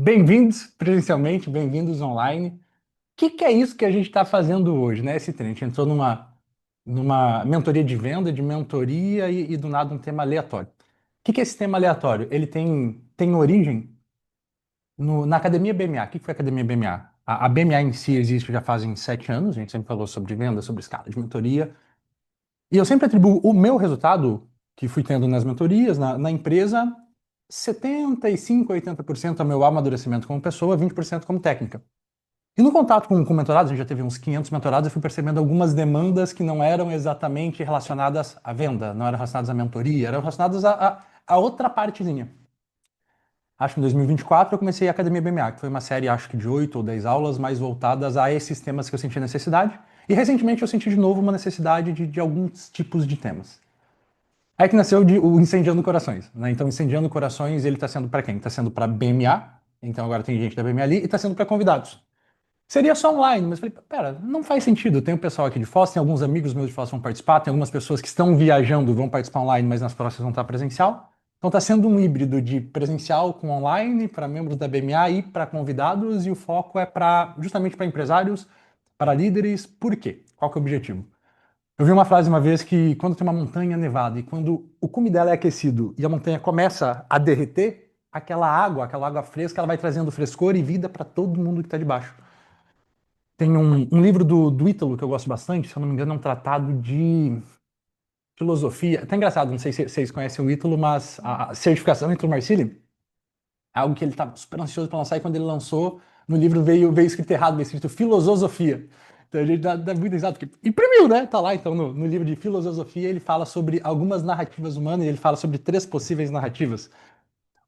Bem-vindos presencialmente, bem-vindos online. O que é isso que a gente está fazendo hoje, né? Esse treino. A gente entrou numa mentoria de venda, de mentoria e do nada um tema aleatório. O que é esse tema aleatório? Ele tem origem na Academia BMA. O que foi a Academia BMA? A BMA em si existe já fazem 7 anos, a gente sempre falou sobre venda, sobre escala de mentoria. E eu sempre atribuo o meu resultado que fui tendo nas mentorias, na empresa, 75, 80% ao meu amadurecimento como pessoa, 20% como técnica. E no contato com mentorados, a gente já teve uns 500 mentorados, eu fui percebendo algumas demandas que não eram exatamente relacionadas à venda, não eram relacionadas à mentoria, eram relacionadas a outra partezinha. Acho que em 2024 eu comecei a Academia BMA, que foi uma série, acho que de 8 ou 10 aulas, mais voltadas a esses temas que eu senti necessidade. E recentemente eu senti de novo uma necessidade de alguns tipos de temas. Aí que nasceu o Incendiando Corações, né? Então, Incendiando Corações, ele tá sendo para quem? Tá sendo para BMA, então agora tem gente da BMA ali, e tá sendo para convidados. Seria só online, mas falei, pera, não faz sentido. Tem o pessoal aqui de Foz, tem alguns amigos meus de Foz que vão participar, tem algumas pessoas que estão viajando, vão participar online, mas nas próximas vão estar presencial. Então tá sendo um híbrido de presencial com online para membros da BMA e para convidados, e o foco é justamente para empresários, para líderes. Por quê? Qual que é o objetivo? Eu vi uma frase uma vez que quando tem uma montanha nevada e quando o cume dela é aquecido e a montanha começa a derreter, aquela água fresca, ela vai trazendo frescor e vida para todo mundo que está debaixo. Tem um livro do Ítalo que eu gosto bastante, se eu não me engano, é um tratado de filosofia. Até engraçado, não sei se vocês conhecem o Ítalo, mas a certificação Ítalo Marcilli é algo que ele estava super ansioso para lançar e quando ele lançou, no livro veio escrito errado, veio escrito filosofia. Então a gente dá muito risada, porque imprimiu, né? Tá lá, então, no livro de filosofia, ele fala sobre algumas narrativas humanas e ele fala sobre 3 possíveis narrativas.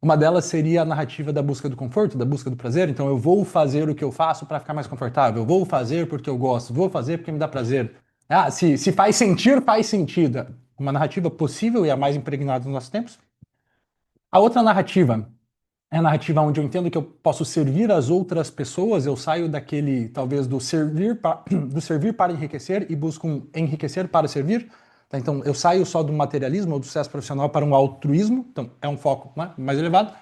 Uma delas seria a narrativa da busca do conforto, da busca do prazer. Então, eu vou fazer o que eu faço para ficar mais confortável. Eu vou fazer porque eu gosto. Vou fazer porque me dá prazer. Ah, se faz sentir, faz sentido. Uma narrativa possível e a mais impregnada nos nossos tempos. A outra narrativa é a narrativa onde eu entendo que eu posso servir as outras pessoas. Eu saio daquele, talvez, do servir para enriquecer e busco um enriquecer para servir. Tá? Então, eu saio só do materialismo ou do sucesso profissional para um altruísmo. Então, é um foco, né, mais elevado.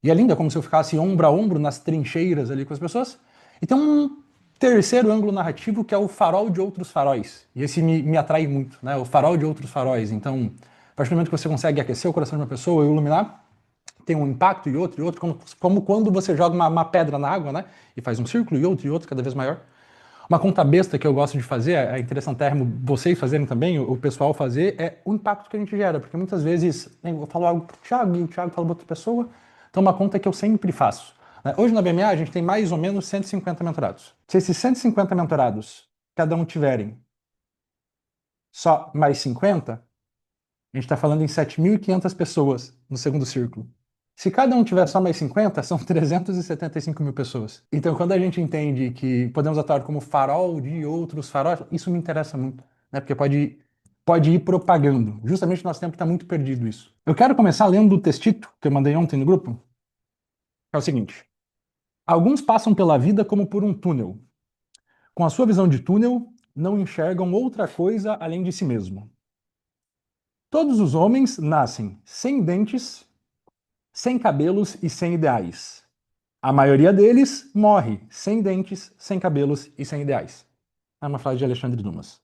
E é lindo, é como se eu ficasse ombro a ombro nas trincheiras ali com as pessoas. E tem um terceiro ângulo narrativo que é o farol de outros faróis. E esse me atrai muito, né? O farol de outros faróis. Então, a partir do momento que você consegue aquecer o coração de uma pessoa e iluminar, tem um impacto e outro, como quando você joga uma pedra na água, né? E faz um círculo e outro, cada vez maior. Uma conta besta que eu gosto de fazer, é interessantérrimo vocês fazerem também, o pessoal fazer, é o impacto que a gente gera. Porque muitas vezes eu falo algo pro Thiago e o Thiago fala para outra pessoa. Então, uma conta que eu sempre faço. Né? Hoje na BMA a gente tem mais ou menos 150 mentorados. Se esses 150 mentorados, cada um tiverem só mais 50, a gente está falando em 7.500 pessoas no segundo círculo. Se cada um tiver só mais 50, são 375 mil pessoas. Então, quando a gente entende que podemos atuar como farol de outros faróis, isso me interessa muito, né? Porque pode ir propagando. Justamente no nosso tempo está muito perdido isso. Eu quero começar lendo o textito que eu mandei ontem no grupo, que é o seguinte. Alguns passam pela vida como por um túnel. Com a sua visão de túnel, não enxergam outra coisa além de si mesmo. Todos os homens nascem sem dentes, sem cabelos e sem ideais. A maioria deles morre sem dentes, sem cabelos e sem ideais. É uma frase de Alexandre Dumas.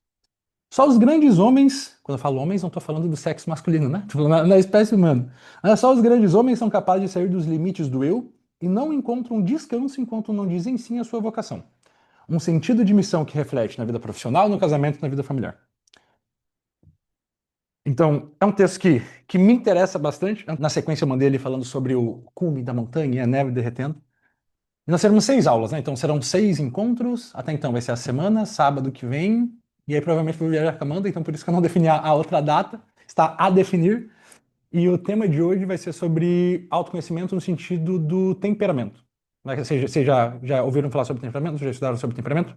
Só os grandes homens, quando eu falo homens, não estou falando do sexo masculino, né? Estou falando na espécie humana. Só os grandes homens são capazes de sair dos limites do eu e não encontram descanso enquanto não dizem sim à sua vocação. Um sentido de missão que reflete na vida profissional, no casamento e na vida familiar. Então, é um texto que me interessa bastante. Na sequência, eu mandei ele falando sobre o cume da montanha e a neve derretendo. E nós teremos 6 aulas, né? Então serão 6 encontros. Até então vai ser a semana, sábado que vem. E aí provavelmente vou viajar com a Amanda, então por isso que eu não defini a outra data. Está a definir. E o tema de hoje vai ser sobre autoconhecimento no sentido do temperamento. Vocês já ouviram falar sobre temperamento? Já estudaram sobre temperamento?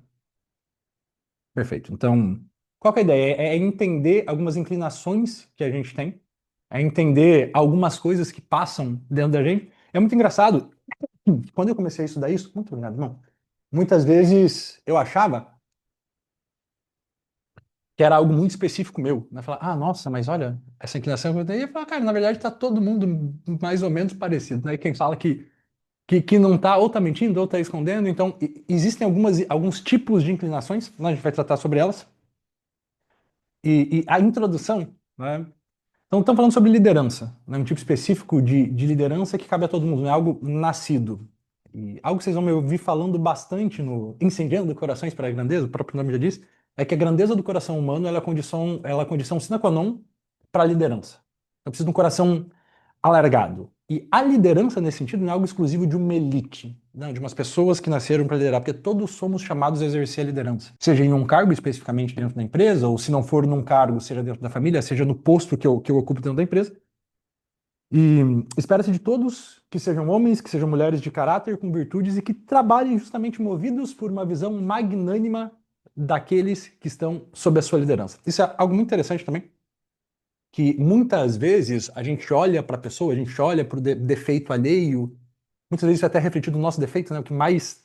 Perfeito. Então, qual que é a ideia? É entender algumas inclinações que a gente tem, é entender algumas coisas que passam dentro da gente. É muito engraçado. Quando eu comecei a estudar isso, muito obrigado, irmão. Muitas vezes eu achava que era algo muito específico meu, né? Falar, nossa, mas olha, essa inclinação que eu tenho. E eu falar, cara, na verdade tá todo mundo mais ou menos parecido, né? E quem fala que que não está ou está mentindo ou está escondendo. Então, existem alguns tipos de inclinações, né, a gente vai tratar sobre elas. E a introdução, né? Então, estamos falando sobre liderança, né? Um tipo específico de liderança que cabe a todo mundo, não é algo nascido. E algo que vocês vão me ouvir falando bastante no Incendiando Corações para a Grandeza, o próprio nome já diz, é que a grandeza do coração humano ela é a condição sine qua non para a liderança. Eu preciso de um coração alargado. E a liderança, nesse sentido, não é algo exclusivo de uma elite, não, de umas pessoas que nasceram para liderar, porque todos somos chamados a exercer a liderança. Seja em um cargo especificamente dentro da empresa, ou se não for num cargo, seja dentro da família, seja no posto que eu ocupo dentro da empresa. E espera-se de todos que sejam homens, que sejam mulheres de caráter, com virtudes e que trabalhem justamente movidos por uma visão magnânima daqueles que estão sob a sua liderança. Isso é algo muito interessante também, que muitas vezes a gente olha para a pessoa, a gente olha para o defeito alheio, muitas vezes isso é até refletido no nosso defeito, né? O que mais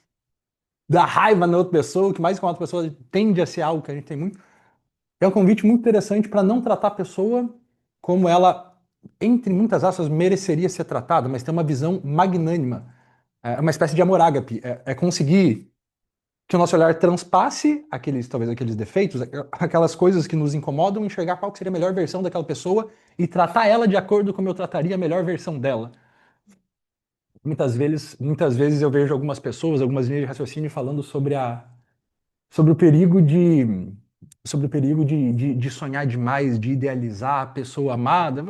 dá raiva na outra pessoa, o que mais com a outra pessoa tende a ser algo que a gente tem muito. É um convite muito interessante para não tratar a pessoa como ela, entre muitas aspas, mereceria ser tratada, mas ter uma visão magnânima. É uma espécie de amor ágape. É conseguir que o nosso olhar transpasse talvez aqueles defeitos, aquelas coisas que nos incomodam, enxergar qual que seria a melhor versão daquela pessoa e tratar ela de acordo com como eu trataria a melhor versão dela. Muitas vezes eu vejo algumas pessoas, algumas linhas de raciocínio falando sobre o perigo de sobre o perigo de sonhar demais, de idealizar a pessoa amada.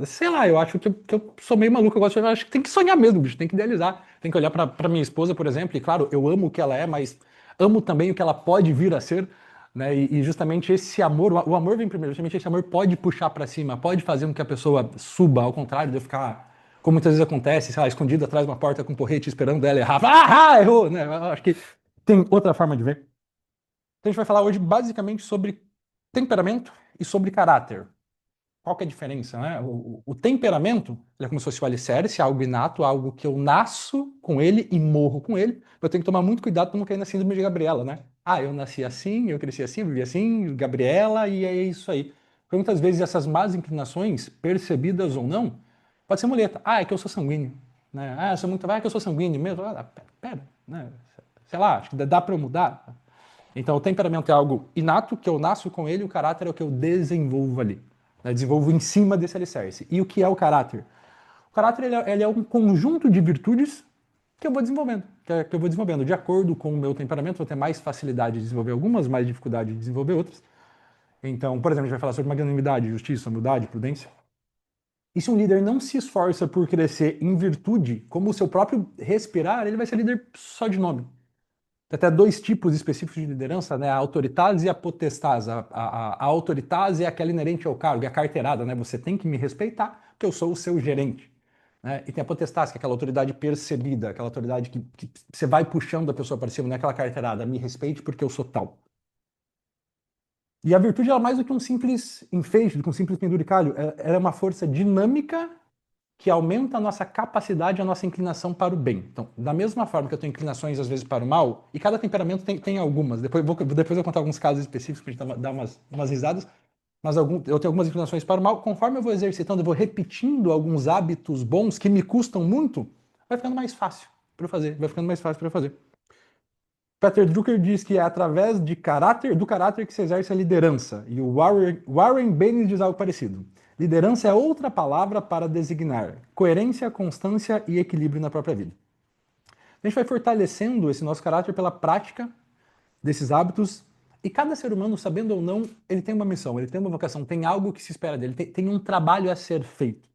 Sei lá, eu acho que eu sou meio maluco, eu acho que tem que sonhar mesmo, bicho, tem que idealizar. Tem que olhar para minha esposa, por exemplo, e claro, eu amo o que ela é, mas amo também o que ela pode vir a ser, né? E justamente esse amor, o amor vem primeiro, justamente esse amor pode puxar para cima, pode fazer com que a pessoa suba, ao contrário de eu ficar, como muitas vezes acontece, sei lá, escondido atrás de uma porta com um porrete esperando ela errar. Errou, né? Eu acho que tem outra forma de ver. Então a gente vai falar hoje basicamente sobre temperamento e sobre caráter. Qual que é a diferença, né? O temperamento, ele é como se fosse o alicerce, algo inato, algo que eu nasço com ele e morro com ele. Eu tenho que tomar muito cuidado para não cair na síndrome de Gabriela, né? Ah, eu nasci assim, eu cresci assim, vivi assim, Gabriela, e é isso aí. Porque muitas vezes essas más inclinações, percebidas ou não, pode ser muleta. Ah, é que eu sou sanguíneo. Né? Ah, eu sou muito. Ah, é que eu sou sanguíneo mesmo. Ah, pera, né? Sei lá, acho que dá para eu mudar. Então, o temperamento é algo inato, que eu nasço com ele, e o caráter é o que eu desenvolvo ali. Né? Desenvolvo em cima desse alicerce. E o que é o caráter? O caráter ele é um conjunto de virtudes que eu vou desenvolvendo. Que eu vou desenvolvendo. De acordo com o meu temperamento, vou ter mais facilidade de desenvolver algumas, mais dificuldade de desenvolver outras. Então, por exemplo, a gente vai falar sobre magnanimidade, justiça, humildade, prudência. E se um líder não se esforça por crescer em virtude, como o seu próprio respirar, ele vai ser líder só de nome. Tem até dois tipos específicos de liderança, né? A autoritas e a potestas. A autoritas é aquela inerente ao cargo, é a carteirada, né? Você tem que me respeitar, porque eu sou o seu gerente. Né? E tem a potestas, que é aquela autoridade percebida, aquela autoridade que você vai puxando a pessoa para cima, não é aquela carteirada, me respeite porque eu sou tal. E a virtude é mais do que um simples enfeite, do que um simples penduricalho. Ela é uma força dinâmica que aumenta a nossa capacidade, a nossa inclinação para o bem. Então, da mesma forma que eu tenho inclinações às vezes para o mal, e cada temperamento tem algumas, depois eu vou contar alguns casos específicos para a gente dar umas risadas, mas eu tenho algumas inclinações para o mal, conforme eu vou exercitando, eu vou repetindo alguns hábitos bons que me custam muito, vai ficando mais fácil para eu fazer, vai ficando mais fácil para eu fazer. Peter Drucker diz que é através do caráter que se exerce a liderança. E o Warren Bennis diz algo parecido. Liderança é outra palavra para designar coerência, constância e equilíbrio na própria vida. A gente vai fortalecendo esse nosso caráter pela prática desses hábitos. E cada ser humano, sabendo ou não, ele tem uma missão, ele tem uma vocação, tem algo que se espera dele, tem um trabalho a ser feito.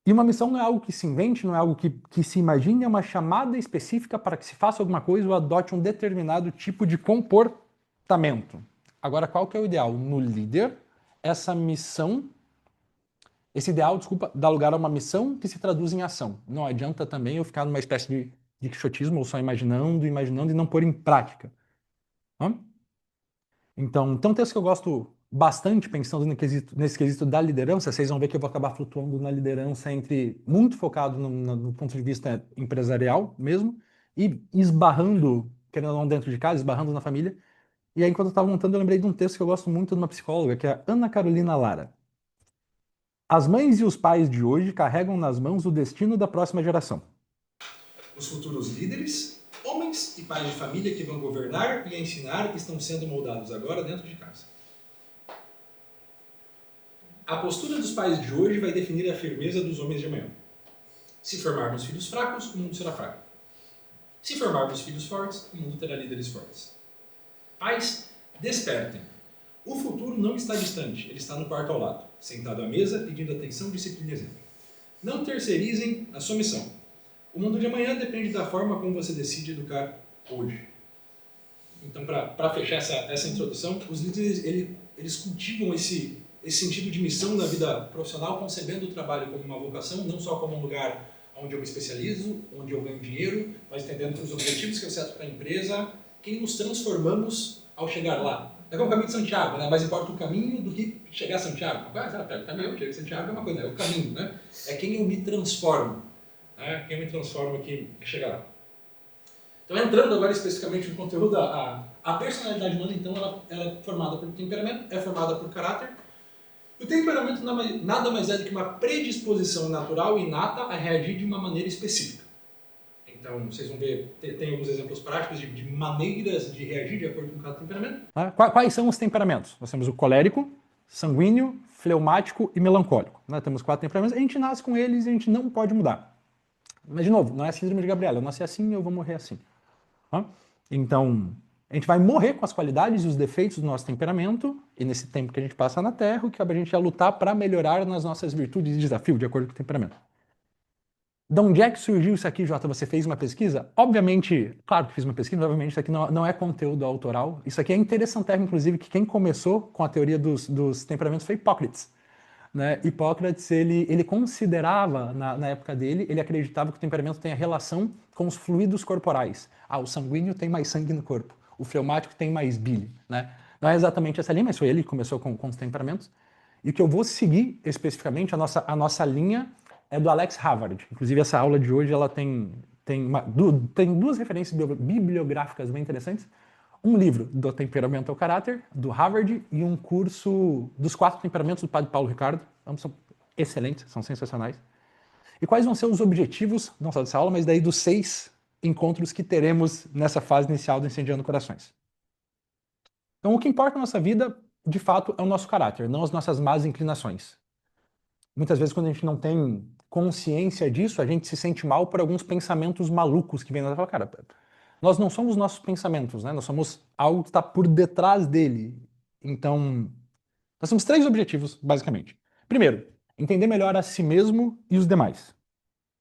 E uma missão não é algo que se invente, não é algo que se imagine, é uma chamada específica para que se faça alguma coisa ou adote um determinado tipo de comportamento. Agora, qual que é o ideal? No líder, essa missão, esse ideal, desculpa, dá lugar a uma missão que se traduz em ação. Não adianta também eu ficar numa espécie de quixotismo ou só imaginando e não pôr em prática. Hã? Então, tem um texto que eu gosto bastante, pensando nesse quesito da liderança. Vocês vão ver que eu vou acabar flutuando na liderança muito focado no ponto de vista empresarial mesmo, e esbarrando, querendo ou não, dentro de casa, esbarrando na família. E aí, enquanto eu estava montando, eu lembrei de um texto que eu gosto muito de uma psicóloga, que é a Ana Carolina Lara. As mães e os pais de hoje carregam nas mãos o destino da próxima geração. Os futuros líderes, homens e pais de família que vão governar e ensinar, estão sendo moldados agora dentro de casa. A postura dos pais de hoje vai definir a firmeza dos homens de amanhã. Se formarmos filhos fracos, o mundo será fraco. Se formarmos filhos fortes, o mundo terá líderes fortes. Pais, despertem. O futuro não está distante, ele está no quarto ao lado, sentado à mesa, pedindo atenção, disciplina e exemplo. Não terceirizem a sua missão. O mundo de amanhã depende da forma como você decide educar hoje. Então, para fechar essa introdução, os líderes eles cultivam esse sentido de missão na vida profissional, concebendo o trabalho como uma vocação, não só como um lugar onde eu me especializo, onde eu ganho dinheiro, mas entendendo que os objetivos que eu seto para a empresa, quem nos transformamos ao chegar lá. É como o caminho de Santiago, né? Mais importa o caminho do que chegar a Santiago. Pega o caminho, chega a Santiago é uma coisa, é o caminho, né? É quem eu me transformo, né? Quem eu me transformo que chegar lá. Então, entrando agora especificamente no conteúdo, a personalidade humana, então, ela é formada por temperamento, é formada por caráter. O temperamento nada mais é do que uma predisposição natural e inata a reagir de uma maneira específica. Então, vocês vão ver, tem alguns exemplos práticos de maneiras de reagir de acordo com cada temperamento. Quais são os temperamentos? Nós temos o colérico, sanguíneo, fleumático e melancólico. Nós temos 4 temperamentos, a gente nasce com eles e a gente não pode mudar. Mas, de novo, não é a síndrome de Gabriela, eu nasci assim e eu vou morrer assim. Então, a gente vai morrer com as qualidades e os defeitos do nosso temperamento, e nesse tempo que a gente passa na Terra, o que a gente é lutar para melhorar nas nossas virtudes e desafios, de acordo com o temperamento. De onde é que surgiu isso aqui, Jota? Você fez uma pesquisa? Obviamente, claro que fiz uma pesquisa, obviamente isso aqui não é conteúdo autoral. Isso aqui é interessante, inclusive, que quem começou com a teoria dos temperamentos foi Hipócrates. Né? Hipócrates, ele considerava, na época dele, ele acreditava que o temperamento tem a relação com os fluidos corporais. O sanguíneo tem mais sangue no corpo, o fleumático tem mais bile. Né? Não é exatamente essa linha, mas foi ele que começou com os temperamentos. E o que eu vou seguir especificamente, a nossa linha é do Alex Havard. Inclusive, essa aula de hoje ela tem duas referências bibliográficas bem interessantes. Um livro do Temperamento ao Caráter, do Harvard, e um curso dos 4 temperamentos do Padre Paulo Ricardo. Ambos são excelentes, são sensacionais. E quais vão ser os objetivos, não só dessa aula, mas daí dos 6 encontros que teremos nessa fase inicial do Incendiando Corações. Então, o que importa na nossa vida, de fato, é o nosso caráter, não as nossas más inclinações. Muitas vezes, quando a gente não tem consciência disso, a gente se sente mal por alguns pensamentos malucos que vêm na nossa cara. Nós não somos nossos pensamentos, né? Nós somos algo que está por detrás dele. Então, nós temos 3 objetivos, basicamente. Primeiro, entender melhor a si mesmo e os demais.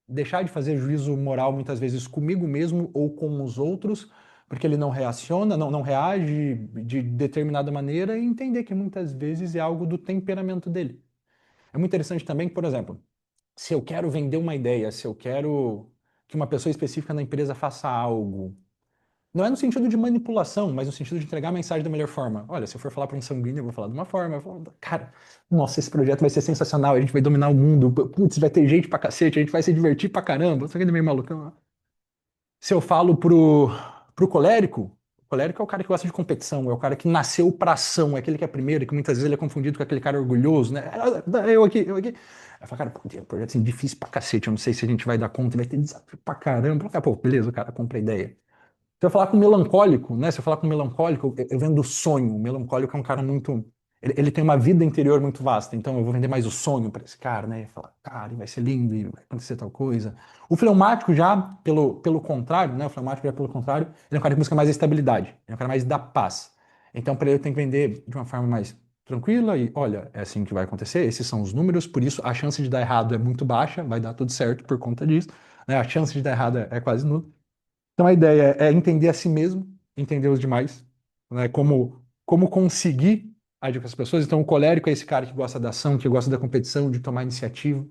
Deixar de fazer juízo moral muitas vezes comigo mesmo ou com os outros, porque ele não reaciona, não reage de determinada maneira, e entender que muitas vezes é algo do temperamento dele. É muito interessante também, por exemplo, se eu quero vender uma ideia, se eu quero que uma pessoa específica na empresa faça algo, não é no sentido de manipulação, mas no sentido de entregar a mensagem da melhor forma. Olha, se eu for falar para um sanguíneo, eu vou falar de uma forma. Eu falo, cara, nossa, esse projeto vai ser sensacional, a gente vai dominar o mundo. Putz, vai ter gente pra cacete, a gente vai se divertir pra caramba. Só que ele é meio malucão. Se eu falo pro colérico, o colérico é o cara que gosta de competição, é o cara que nasceu pra ação, é aquele que é primeiro, que muitas vezes ele é confundido com aquele cara orgulhoso, né? Eu aqui. Aí fala, cara, pô, é um projeto assim, difícil pra cacete, eu não sei se a gente vai dar conta, vai ter desafio pra caramba. Pô, beleza, cara, compra a ideia. Se eu falar com melancólico, né? Se eu falar com melancólico, eu vendo o sonho. O melancólico é um cara muito. Ele tem uma vida interior muito vasta, então eu vou vender mais o sonho para esse cara, né? Falar, cara, vai ser lindo e vai acontecer tal coisa. O fleumático já, pelo contrário, né? O fleumático já pelo contrário, ele é um cara que busca mais a estabilidade, ele é um cara mais da paz. Então, para ele, eu tenho que vender de uma forma mais tranquila e, olha, é assim que vai acontecer, esses são os números, por isso a chance de dar errado é muito baixa, vai dar tudo certo por conta disso, né? A chance de dar errado é quase nula. Então a ideia é entender a si mesmo, entender os demais, né? Como conseguir agir com as pessoas. Então o colérico é esse cara que gosta da ação, que gosta da competição, de tomar iniciativa,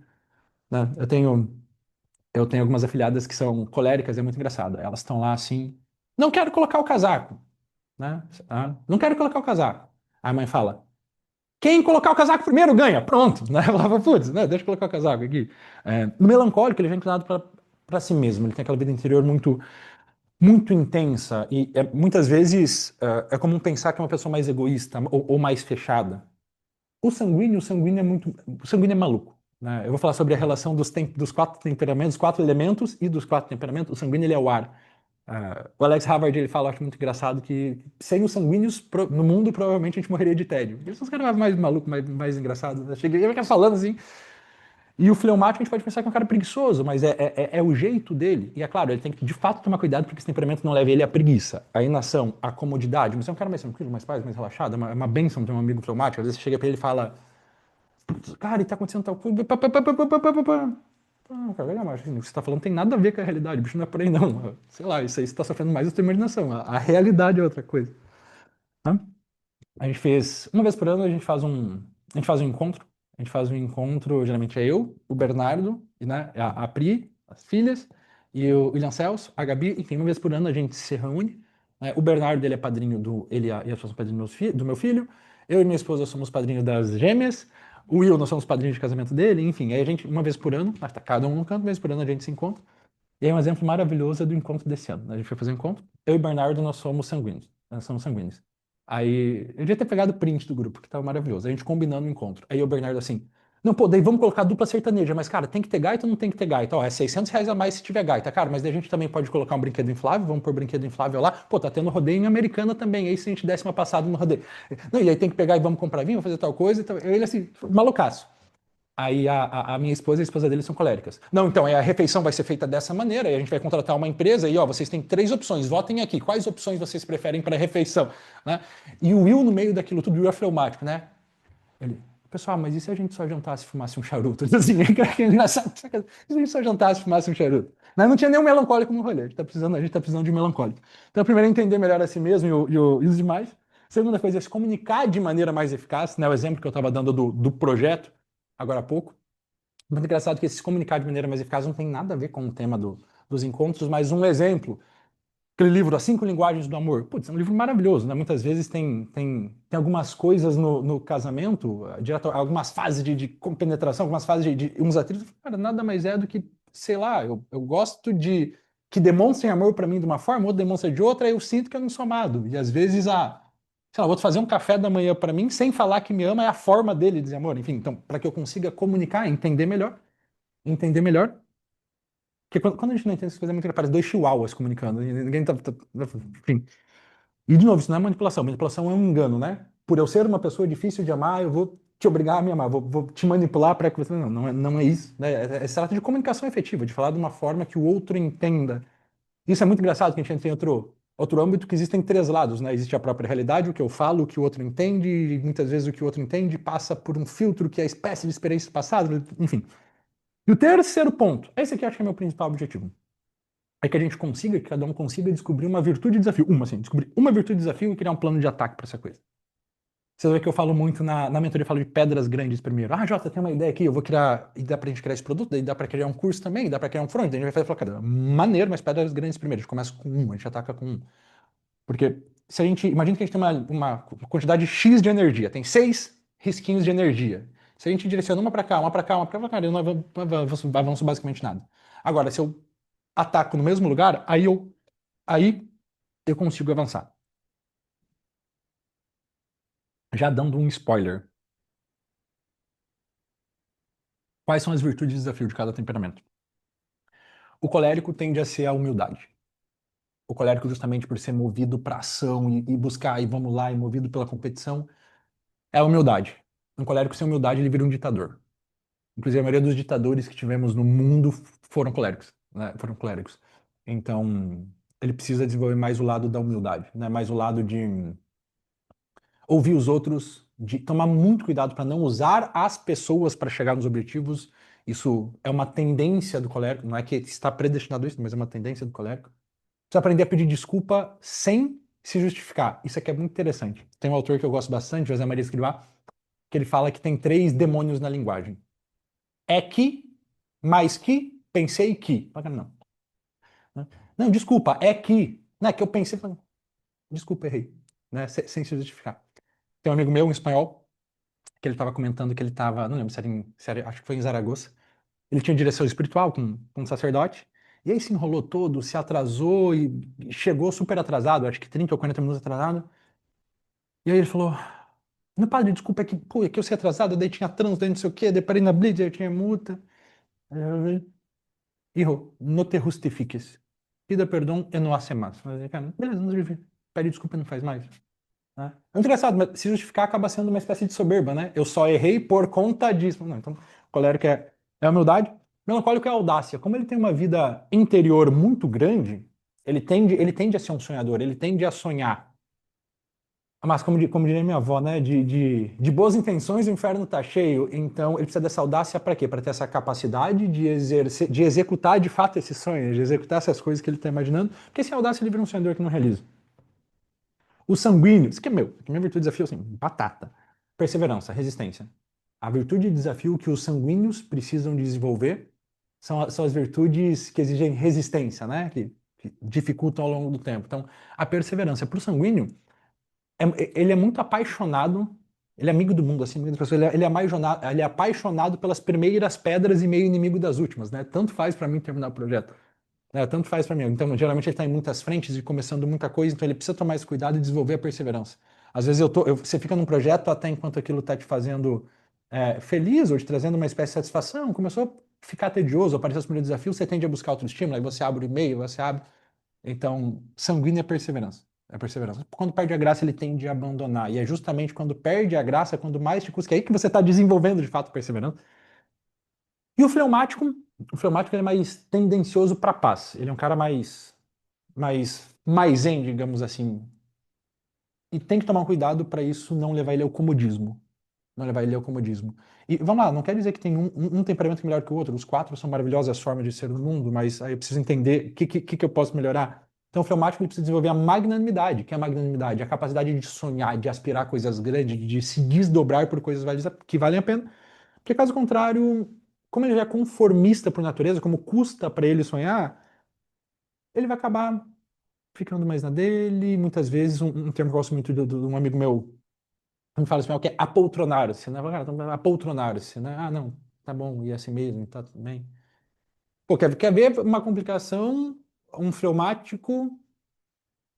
né? Eu tenho algumas afiliadas que são coléricas, é muito engraçado. Elas estão lá assim, não quero colocar o casaco, né? Não quero colocar o casaco. Aí a mãe fala, quem colocar o casaco primeiro ganha, pronto, né? Eu falava, putz, né? Deixa eu colocar o casaco aqui. No melancólico, ele já é inclinado para si mesmo, ele tem aquela vida interior muito intensa e muitas vezes é comum pensar que é uma pessoa mais egoísta ou mais fechada. O sanguíneo é maluco. né? Eu vou falar sobre a relação dos quatro temperamentos, quatro elementos e dos quatro temperamentos. O sanguíneo ele é o ar. O Alex Harvard ele fala, acho muito engraçado, que sem os sanguíneos no mundo provavelmente a gente morreria de tédio. Eles são os caras mais malucos, mais engraçados. Eu cheguei a ficar falando assim. E o fleumático a gente pode pensar que é um cara preguiçoso, mas é o jeito dele. E é claro, ele tem que de fato tomar cuidado porque esse temperamento não leve ele à preguiça, à inação, à comodidade. Mas é um cara mais tranquilo, mais paz, mais relaxado. É uma bênção ter um amigo fleumático. Às vezes você chega pra ele e fala, cara, e tá acontecendo tal coisa. Não, cara, mas assim, o que você tá falando tem nada a ver com a realidade. O bicho não é por aí, não. Sei lá, isso aí você tá sofrendo mais da sua imaginação. A realidade é outra coisa. Tá? A gente fez, uma vez por ano, a gente faz um encontro. A gente faz um encontro, geralmente é eu, o Bernardo, e, né, a Pri, as filhas, e o William Celso, a Gabi, enfim, uma vez por ano a gente se reúne. Né? O Bernardo, ele é padrinho ele e a esposa são padrinhos do meu filho. Eu e minha esposa somos padrinhos das gêmeas. O Will, nós somos padrinhos de casamento dele. Enfim, aí a gente, uma vez por ano, tá cada um num canto, uma vez por ano a gente se encontra. E aí um exemplo maravilhoso é do encontro desse ano. A gente foi fazer um encontro. Eu e o Bernardo, nós somos sanguíneos. Nós somos sanguíneos. Aí, eu devia ter pegado o print do grupo, que tava maravilhoso. A gente combinando o encontro. Aí o Bernardo assim, não, pô, daí vamos colocar dupla sertaneja, mas cara, tem que ter gaita ou não tem que ter gaita? Ó, é R$ 600 a mais se tiver gaita, cara, mas daí a gente também pode colocar um brinquedo inflável, vamos pôr brinquedo inflável lá. Pô, tá tendo rodeio em Americana também, aí se a gente desse uma passada no rodeio. Não, e aí tem que pegar e vamos comprar vinho, vamos fazer tal coisa. Então, ele assim, malucaço. Aí a minha esposa e a esposa dele são coléricas. Não, então, a refeição vai ser feita dessa maneira, e a gente vai contratar uma empresa, e ó, vocês têm três opções, votem aqui, quais opções vocês preferem para a refeição? Né? E o Will, no meio daquilo tudo, o Will é fleumático, né? Ele, pessoal, mas e se a gente só jantasse e fumasse um charuto? Assim, que é engraçado, e se a gente só jantasse e fumasse um charuto? Não tinha nenhum melancólico no rolê, a gente tá precisando de um melancólico. Então, primeiro é entender melhor a si mesmo e os demais. Segunda coisa é se comunicar de maneira mais eficaz, né? O exemplo que eu estava dando do projeto, agora há pouco. Muito engraçado que esse se comunicar de maneira mais eficaz não tem nada a ver com o tema dos encontros, mas um exemplo, aquele livro, As Cinco Linguagens do Amor. Putz, é um livro maravilhoso, né? Muitas vezes tem algumas coisas no casamento, algumas fases de compenetração, algumas fases de uns atritos. Cara, nada mais é do que, sei lá, eu gosto de que demonstrem amor para mim de uma forma, outro demonstra de outra, aí eu sinto que eu não sou amado. E às vezes sei lá, vou fazer um café da manhã para mim sem falar que me ama, é a forma dele de dizer amor. Enfim, então, para que eu consiga comunicar, entender melhor. Porque quando a gente não entende essas coisas, é muito que parece dois chihuahuas comunicando. E ninguém enfim. E, de novo, isso não é manipulação. Manipulação é um engano, né? Por eu ser uma pessoa difícil de amar, eu vou te obrigar a me amar, vou te manipular para que você. Não é isso. Né? Se trata de comunicação efetiva, de falar de uma forma que o outro entenda. Isso é muito engraçado, que a gente tem outro âmbito que existem três lados, né? Existe a própria realidade, o que eu falo, o que o outro entende, e muitas vezes o que o outro entende passa por um filtro que é a espécie de experiência passada, enfim. E o terceiro ponto, esse aqui acho que é meu principal objetivo, é que a gente consiga, que cada um consiga descobrir uma virtude e desafio. Descobrir uma virtude e desafio e criar um plano de ataque para essa coisa. Você vê que eu falo muito na mentoria, eu falo de pedras grandes primeiro. Ah, Jota, tem uma ideia aqui, eu vou criar, e dá pra gente criar esse produto, daí dá pra criar um curso também, dá pra criar um front, daí a gente vai falar, cara, maneiro, mas pedras grandes primeiro. A gente começa com um, a gente ataca com um. Porque se a gente, imagina que a gente tem uma quantidade X de energia, tem 6 risquinhos de energia. Se a gente direciona uma para cá, uma para cá, uma para cá, não avanço basicamente nada. Agora, se eu ataco no mesmo lugar, aí eu consigo avançar. Já dando um spoiler. Quais são as virtudes e desafios de cada temperamento? O colérico tende a ser a humildade. O colérico, justamente por ser movido para ação e buscar, e vamos lá, e movido pela competição, é a humildade. Um colérico sem humildade, ele vira um ditador. Inclusive, a maioria dos ditadores que tivemos no mundo foram coléricos, né? Foram coléricos. Então, ele precisa desenvolver mais o lado da humildade, né? Mais o lado de ouvir os outros, de tomar muito cuidado para não usar as pessoas para chegar nos objetivos. Isso é uma tendência do colérico, não é que está predestinado a isso, mas é uma tendência do colérico. Precisa aprender a pedir desculpa sem se justificar. Isso aqui é muito interessante. Tem um autor que eu gosto bastante, José Maria Escrivá, que ele fala que tem três demônios na linguagem. É que, mais que, pensei que. Não. Não, desculpa, é que. Não é que eu pensei. Desculpa, errei. Né? Sem se justificar. Tem um amigo meu, um espanhol, que ele estava comentando que ele estava, não lembro acho que foi em Zaragoza. Ele tinha direção espiritual com um sacerdote. E aí se enrolou todo, se atrasou e chegou super atrasado, acho que 30 ou 40 minutos atrasado. E aí ele falou: Meu padre, desculpa, é que, pô, é que eu sei atrasado, daí tinha trânsito, daí não sei o quê, daí parei na blitz, daí tinha multa. Hijo, no te justifiques. Pida perdão e não hace más. Mas, cara, beleza, não justifica. Pede desculpa e não faz mais. Né? É engraçado, mas se justificar acaba sendo uma espécie de soberba, né? Eu só errei por conta disso. Não, então, colérico é a humildade. Melancólico é a audácia. Como ele tem uma vida interior muito grande, ele tende a ser um sonhador, ele tende a sonhar. Mas, como diria minha avó, né? De boas intenções o inferno tá cheio. Então, ele precisa dessa audácia para quê? Para ter essa capacidade de executar de fato esses sonhos, de executar essas coisas que ele está imaginando. Porque sem audácia ele vira um sonhador que não realiza. O sanguíneo, isso que é meu. Que minha virtude de desafio, assim, batata. Perseverança, resistência. A virtude e desafio que os sanguíneos precisam desenvolver são as virtudes que exigem resistência, né? Que dificultam ao longo do tempo. Então, a perseverança para o sanguíneo ele é muito apaixonado, ele é amigo do mundo, assim, amigo das pessoas, ele é apaixonado pelas primeiras pedras e meio inimigo das últimas, né? Tanto faz para mim terminar o projeto, né? Tanto faz para mim. Então, geralmente ele está em muitas frentes e começando muita coisa, então ele precisa tomar esse cuidado e desenvolver a perseverança. Às vezes você fica num projeto até enquanto aquilo está te fazendo feliz ou te trazendo uma espécie de satisfação, começou a ficar tedioso, aparecer os primeiros desafios, você tende a buscar outro estímulo, aí você abre o e-mail, você abre. Então, sanguíneo é perseverança. É perseverança. Quando perde a graça, ele tende a abandonar. E é justamente quando perde a graça, quando mais te custa, que é aí que você está desenvolvendo de fato perseverança. E o fleumático ele é mais tendencioso para paz. Ele é um cara mais zen, digamos assim. E tem que tomar cuidado para isso não levar ele ao comodismo. Não levar ele ao comodismo. E vamos lá, não quer dizer que tem um temperamento melhor que o outro. Os quatro são maravilhosas formas de ser no mundo, mas aí eu preciso entender o que eu posso melhorar. Então, o fleumático ele precisa desenvolver a magnanimidade. Que é a magnanimidade? A capacidade de sonhar, de aspirar coisas grandes, de se desdobrar por coisas que valem a pena. Porque, caso contrário, como ele já é conformista por natureza, como custa para ele sonhar, ele vai acabar ficando mais na dele. Muitas vezes, um termo que eu gosto muito de um amigo meu me fala espanhol, que é apoltronar-se, né? Cara, então, apoltronar-se, né? Ah, não, tá bom, e é assim mesmo, tá tudo bem. Pô, quer ver uma complicação? Um fleumático,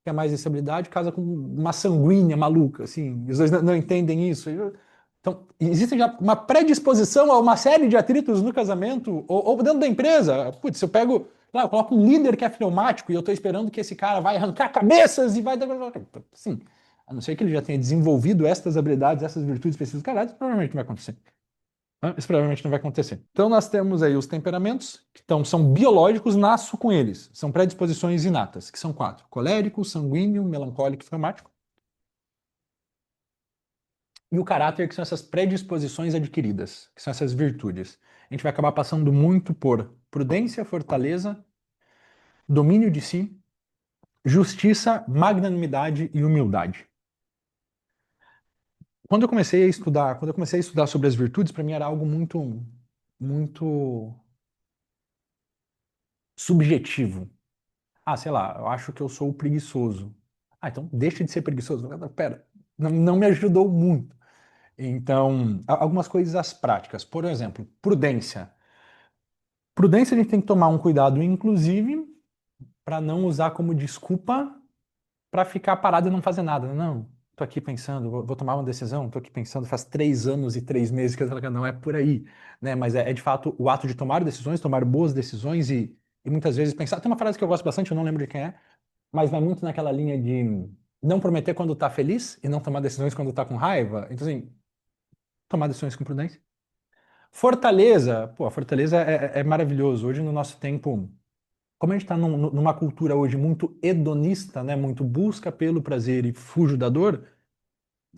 que é mais estabilidade, casa com uma sanguínea maluca, assim, os dois não entendem isso. Então, existe já uma predisposição a uma série de atritos no casamento ou dentro da empresa. Putz, se eu pego, lá, eu coloco um líder que é fleumático e eu estou esperando que esse cara vai arrancar cabeças e vai... Sim, a não ser que ele já tenha desenvolvido estas habilidades, essas virtudes específicas, cara, isso provavelmente não vai acontecer. Né? Isso provavelmente não vai acontecer. Então nós temos aí os temperamentos, que são biológicos, nasço com eles. São predisposições inatas, que são quatro: colérico, sanguíneo, melancólico e fleumático. E o caráter, que são essas predisposições adquiridas, que são essas virtudes. A gente vai acabar passando muito por prudência, fortaleza, domínio de si, justiça, magnanimidade e humildade. Quando eu comecei a estudar sobre as virtudes, para mim era algo muito, muito subjetivo. Ah, sei lá, eu acho que eu sou preguiçoso. Ah, então deixa de ser preguiçoso. Pera, não me ajudou muito. Então, algumas coisas práticas. Por exemplo, prudência. Prudência a gente tem que tomar um cuidado, inclusive, para não usar como desculpa para ficar parado e não fazer nada. Não, tô aqui pensando, vou tomar uma decisão, tô aqui pensando, faz 3 anos e 3 meses que eu tô não é por aí, né? Mas é de fato o ato de tomar decisões, tomar boas decisões e muitas vezes pensar. Tem uma frase que eu gosto bastante, eu não lembro de quem é, mas vai muito naquela linha de não prometer quando tá feliz e não tomar decisões quando tá com raiva. Então, assim, tomar decisões com prudência. Fortaleza, pô, a fortaleza é maravilhoso. Hoje, no nosso tempo, como a gente está numa cultura hoje muito hedonista, né, muito busca pelo prazer e fujo da dor,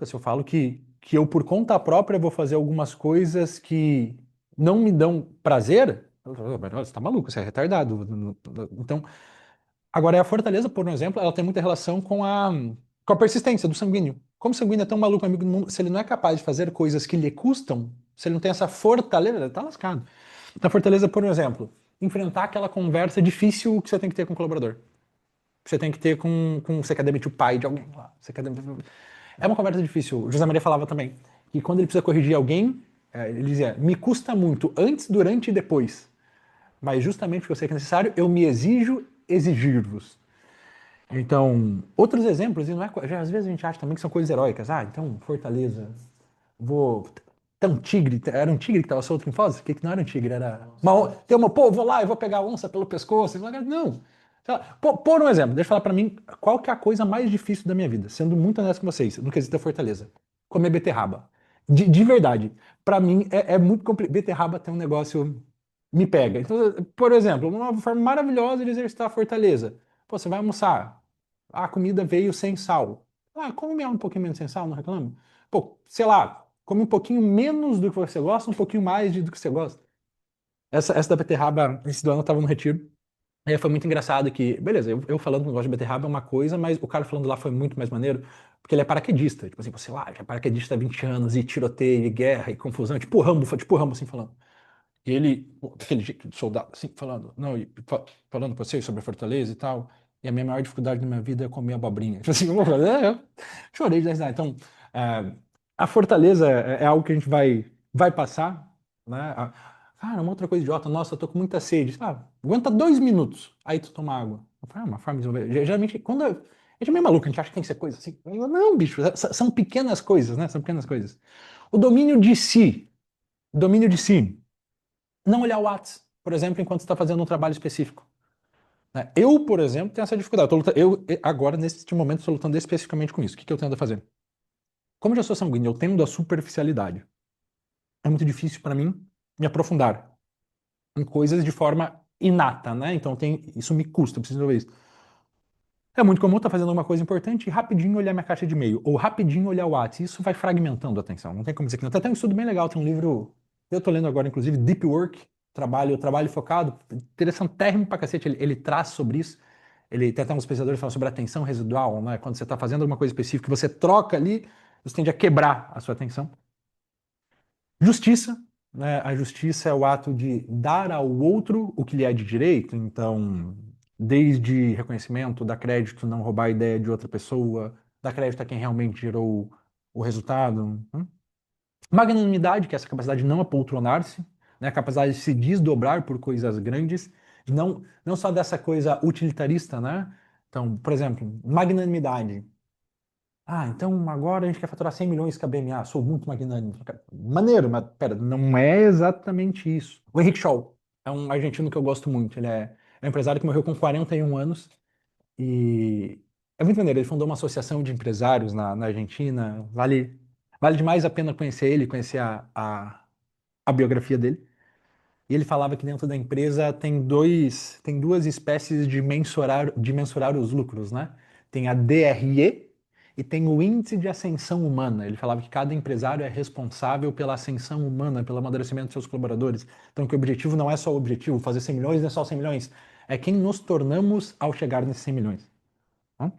se eu falo que eu, por conta própria, vou fazer algumas coisas que não me dão prazer, você está maluco, você é retardado. Então, agora, a fortaleza, por exemplo, ela tem muita relação com a persistência do sanguíneo. Como o sanguíneo é tão maluco, amigo do mundo, se ele não é capaz de fazer coisas que lhe custam, se ele não tem essa fortaleza, ele tá lascado. Então, a fortaleza, por exemplo, enfrentar aquela conversa difícil que você tem que ter com o colaborador. Que você tem que ter com você quer demitir o pai de alguém lá. É uma conversa difícil. O José Maria falava também que quando ele precisa corrigir alguém, ele dizia: me custa muito antes, durante e depois. Mas justamente porque eu sei que é necessário, eu me exijo exigir-vos. Então, outros exemplos, e não é, já, às vezes a gente acha também que são coisas heróicas. Ah, então, fortaleza. vou. Tem um tigre, era um tigre que estava solto em Foz? Que não era um tigre, era. Tem uma, pô, vou lá e vou pegar a onça pelo pescoço. Não. Sei lá, por um exemplo, deixa eu falar pra mim qual que é a coisa mais difícil da minha vida, sendo muito honesto com vocês, no quesito da Fortaleza. Comer beterraba. De verdade. Pra mim é muito complicado. Beterraba tem um negócio. Me pega. Então, por exemplo, uma forma maravilhosa de exercitar a Fortaleza. Pô, você vai almoçar. A comida veio sem sal. Ah, come um pouquinho menos sem sal, não reclamo. Pô, sei lá, come um pouquinho menos do que você gosta, um pouquinho mais do que você gosta. Essa da beterraba, esse do ano eu tava no retiro. E aí foi muito engraçado que, beleza, eu falando que não gosto de beterraba é uma coisa, mas o cara falando lá foi muito mais maneiro, porque ele é paraquedista. Tipo assim, você lá, já é paraquedista há 20 anos, e tiroteio, e guerra, e confusão, tipo Rambo assim falando. E ele, pô, daquele jeito de soldado, assim, falando, não, falando pra vocês sobre a Fortaleza e tal. E a minha maior dificuldade na minha vida é comer abobrinha. Tipo assim, eu chorei de dar risada. Então, é, a Fortaleza é algo que a gente vai passar, né? Cara, uma outra coisa idiota, nossa, eu tô com muita sede. Ah, aguenta 2 minutos, aí tu toma água. Eu falei, uma forma de resolver. Geralmente, quando a gente é meio maluco, a gente acha que tem que ser coisa assim. Não, bicho, são pequenas coisas, né? São pequenas coisas. O domínio de si, domínio de si. Não olhar o Whats, por exemplo, enquanto você está fazendo um trabalho específico. Né? Eu, por exemplo, tenho essa dificuldade. Agora, neste momento, estou lutando especificamente com isso. O que que eu tento fazer? Como eu já sou sanguíneo, eu tendo a superficialidade. É muito difícil para mim me aprofundar em coisas de forma inata, né? Então isso me custa, eu preciso ver isso. É muito comum estar fazendo uma coisa importante e rapidinho olhar minha caixa de e-mail, ou rapidinho olhar o WhatsApp. Isso vai fragmentando a atenção. Não tem como dizer que não. Tem até um estudo bem legal, tem um livro, eu estou lendo agora, inclusive, Deep Work, trabalho focado, interessantérrimo pra cacete. Ele traz sobre isso. Ele tem até uns pesquisadores que falam sobre atenção residual, né? Quando você está fazendo alguma coisa específica, você troca ali, você tende a quebrar a sua atenção. Justiça, né? A justiça é o ato de dar ao outro o que lhe é de direito, então, desde reconhecimento, dar crédito, não roubar a ideia de outra pessoa, dar crédito a quem realmente gerou o resultado. Magnanimidade, que é essa capacidade de não apoltronar-se, né? A capacidade de se desdobrar por coisas grandes, não só dessa coisa utilitarista, né? Então, por exemplo, magnanimidade. Ah, então agora a gente quer faturar 100 milhões com a BMA, sou muito magnânimo. Maneiro, mas pera, não é exatamente isso. O Henrique Scholl é um argentino que eu gosto muito. Ele é um empresário que morreu com 41 anos e é muito maneiro. Ele fundou uma associação de empresários na Argentina. Vale demais a pena conhecer ele, conhecer a biografia dele. E ele falava que dentro da empresa tem duas espécies de mensurar os lucros, né? Tem a DRE e tem o índice de ascensão humana. Ele falava que cada empresário é responsável pela ascensão humana, pelo amadurecimento dos seus colaboradores. Então, que o objetivo não é só o objetivo, fazer 100 milhões não é só 100 milhões, é quem nos tornamos ao chegar nesses 100 milhões. Tá?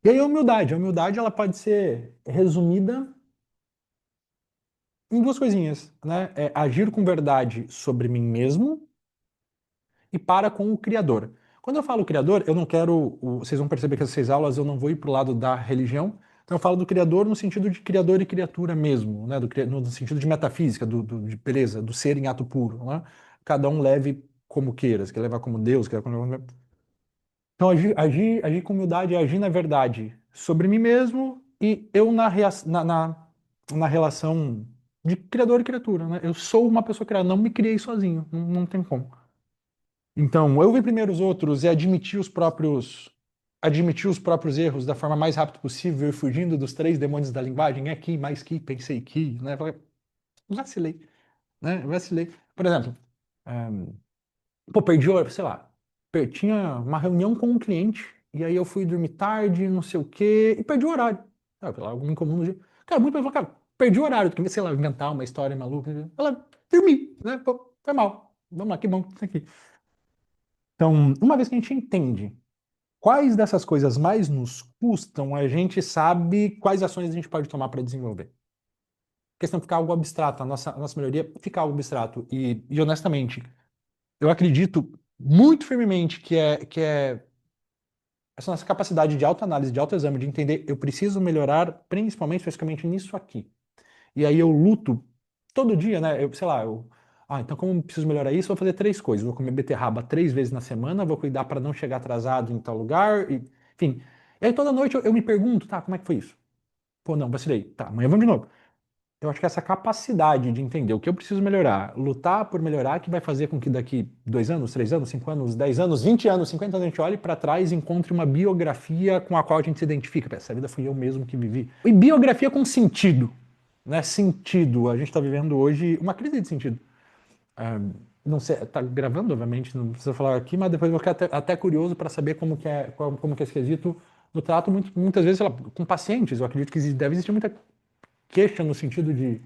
E aí a humildade ela pode ser resumida em duas coisinhas, né? É agir com verdade sobre mim mesmo e para com o Criador. Quando eu falo Criador, eu não quero. Vocês vão perceber que essas 6 aulas eu não vou ir para o lado da religião. Então eu falo do Criador no sentido de Criador e criatura mesmo, né? No sentido de metafísica, de beleza, do ser em ato puro. Né? Cada um leve como queira, se quer levar como Deus, quer como. Então agir com humildade é agir na verdade sobre mim mesmo e eu na relação de Criador e criatura. Né? Eu sou uma pessoa criada, não me criei sozinho, não tem como. Então, eu ver primeiro os outros e admitir os próprios erros da forma mais rápida possível e fugindo dos 3 demônios da linguagem, é que, mais que, pensei que, né? Vacilei, né? Vacilei. Por exemplo, pô, perdi o horário, sei lá, tinha uma reunião com um cliente e aí eu fui dormir tarde, não sei o quê, e perdi o horário. Sabe, lá, algo incomum no dia. Cara, muito bem, cara, perdi o horário, porque, sei lá, inventar uma história maluca. Ela, dormi, né? Pô, foi mal. Vamos lá, que bom, isso aqui. Então, uma vez que a gente entende quais dessas coisas mais nos custam, a gente sabe quais ações a gente pode tomar para desenvolver. A questão fica algo abstrato, a nossa melhoria fica algo abstrato. E honestamente, eu acredito muito firmemente que é essa nossa capacidade de autoanálise, de autoexame, de entender, eu preciso melhorar principalmente, especificamente nisso aqui. E aí eu luto todo dia, né? Sei lá, então como eu preciso melhorar isso, eu vou fazer 3 coisas. Vou comer beterraba 3 vezes na semana, vou cuidar para não chegar atrasado em tal lugar, enfim. E aí toda noite eu me pergunto, tá, como é que foi isso? Pô, não, vacilei. Tá, amanhã vamos de novo. eu acho que essa capacidade de entender o que eu preciso melhorar, lutar por melhorar, que vai fazer com que daqui 2 anos, 3 anos, 5 anos, 10 anos, 20 anos, 50 anos, a gente olhe para trás e encontre uma biografia com a qual a gente se identifica. Pô, essa vida fui eu mesmo que vivi. E biografia com sentido, né? Sentido. A gente está vivendo hoje uma crise de sentido. Ah, não sei, tá gravando, obviamente, não precisa falar aqui, mas depois eu vou ficar até curioso para saber como que é esse quesito no trato, muitas vezes, sei lá, com pacientes. Eu acredito que deve existir muita queixa no sentido de,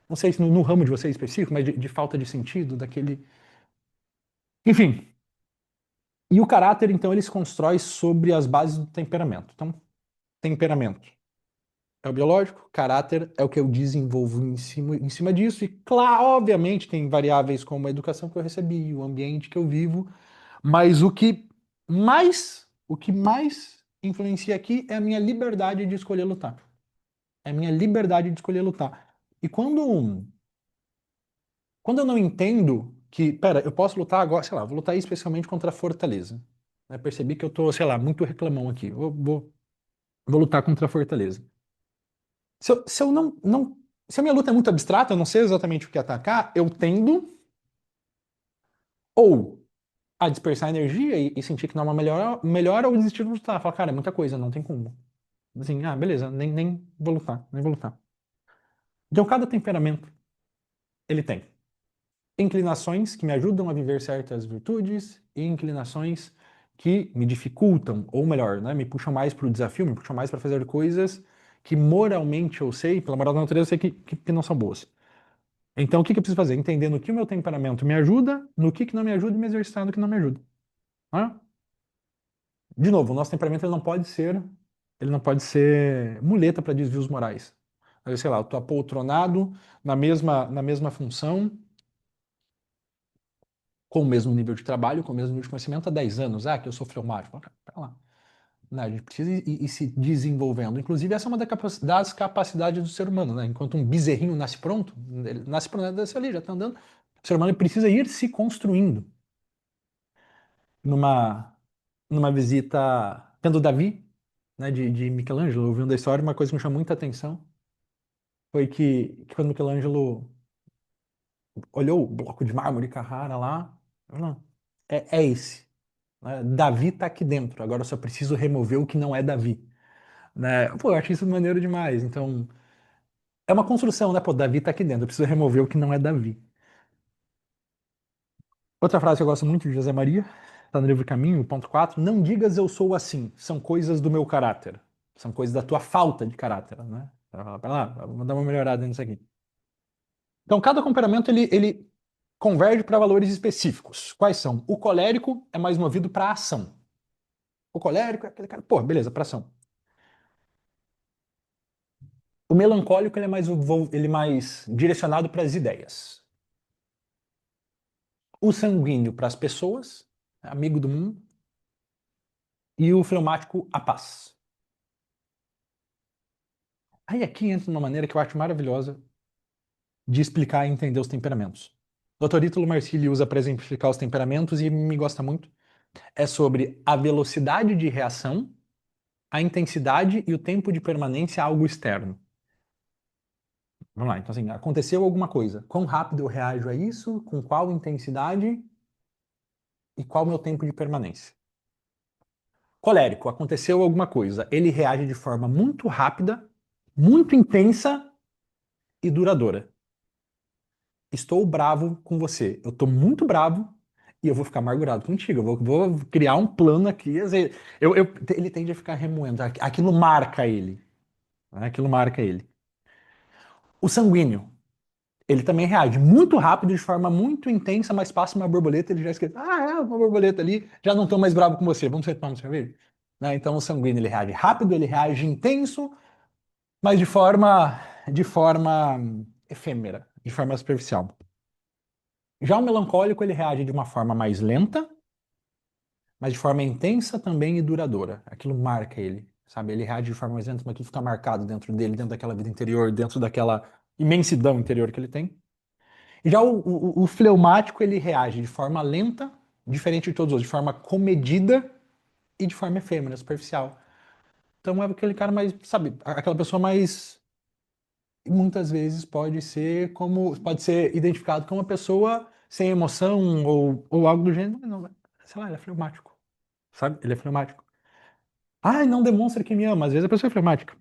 não sei se no ramo de você específico, mas de falta de sentido, daquele. Enfim. E o caráter, então, ele se constrói sobre as bases do temperamento. Então, temperamento é o biológico, caráter é o que eu desenvolvo em cima disso. E, claro, obviamente, tem variáveis como a educação que eu recebi, o ambiente que eu vivo, mas o que mais influencia aqui é a minha liberdade de escolher lutar. É a minha liberdade de escolher lutar. E quando eu não entendo que, pera, eu posso lutar agora, sei lá, vou lutar especialmente contra a Fortaleza. Né? Percebi que eu tô, sei lá, muito reclamão aqui. Vou lutar contra a Fortaleza. Se eu não. Se a minha luta é muito abstrata, eu não sei exatamente o que atacar, eu tendo ou a dispersar energia e sentir que não é uma melhora ou desistir de lutar. Falar, cara, é muita coisa, não tem como. Assim, beleza, nem vou lutar, nem vou lutar. Então, cada temperamento ele tem inclinações que me ajudam a viver certas virtudes e inclinações que me dificultam, ou melhor, né, me puxam mais para o desafio, me puxam mais para fazer coisas que moralmente eu sei, pela moral da natureza, eu sei que não são boas. Então, o que eu preciso fazer? Entender no que o meu temperamento me ajuda, no que não me ajuda e me exercitar no que não me ajuda. Né? De novo, o nosso temperamento ele não pode ser muleta para desvios morais. Sei lá, eu estou apoltronado na mesma função, com o mesmo nível de trabalho, com o mesmo nível de conhecimento há 10 anos. Que eu sou fleumático. Pera lá. Não, a gente precisa ir se desenvolvendo. Inclusive, essa é uma das capacidades do ser humano. Né? Enquanto um bezerrinho nasce pronto, ele nasce pronto, ele nasce ali, já está andando. O ser humano precisa ir se construindo. Numa visita, tendo Davi, né, de Michelangelo, ouvindo a história, uma coisa que me chamou muita atenção foi que quando Michelangelo olhou o bloco de mármore Carrara lá, não, é esse. Né? Davi está aqui dentro, agora eu só preciso remover o que não é Davi. Né? Pô, eu acho isso maneiro demais. Então, é uma construção, né? Pô, Davi está aqui dentro, eu preciso remover o que não é Davi. Outra frase que eu gosto muito de José Maria, está no livro Caminho, ponto 4. Não digas eu sou assim, são coisas do meu caráter. São coisas da tua falta de caráter, né? Pera lá, vamos dar uma melhorada nisso aqui. Então, cada temperamento ele converge para valores específicos. Quais são? O colérico é mais movido para ação. O colérico é aquele cara, pô, beleza, para ação. O melancólico ele é mais direcionado para as ideias. O sanguíneo para as pessoas, amigo do mundo. E o fleumático, a paz. Aí aqui entra uma maneira que eu acho maravilhosa de explicar e entender os temperamentos. O Dr. Ítalo Marcilli usa para exemplificar os temperamentos e me gosta muito. É sobre a velocidade de reação, a intensidade e o tempo de permanência a algo externo. Vamos lá, então assim, aconteceu alguma coisa. Quão rápido eu reajo a isso, com qual intensidade e qual o meu tempo de permanência. Colérico, aconteceu alguma coisa. Ele reage de forma muito rápida, muito intensa e duradoura. Estou bravo com você. Eu estou muito bravo e eu vou ficar amargurado contigo. Eu vou criar um plano aqui. Assim, ele tende a ficar remoendo. Aquilo marca ele. Né? Aquilo marca ele. O sanguíneo. Ele também reage muito rápido, de forma muito intensa, mas passa uma borboleta, ele já esquece. É uma borboleta ali, já não estou mais bravo com você, vamos tomar uma cerveja? Né? Então o sanguíneo ele reage rápido, ele reage intenso, mas de forma efêmera, de forma superficial. Já o melancólico ele reage de uma forma mais lenta, mas de forma intensa também e duradoura. Aquilo marca ele, sabe? Ele reage de forma mais lenta, mas aquilo fica marcado dentro dele, dentro daquela vida interior, dentro daquela imensidão interior que ele tem. E já o fleumático ele reage de forma lenta, diferente de todos os outros, de forma comedida e de forma efêmera, superficial. Então é aquele cara mais, sabe, aquela pessoa mais e muitas vezes pode ser identificado como uma pessoa sem emoção ou algo do gênero, mas não, sei lá, ele é fleumático, sabe? Ele é fleumático. Ah, não demonstra que me ama, às vezes a pessoa é fleumática.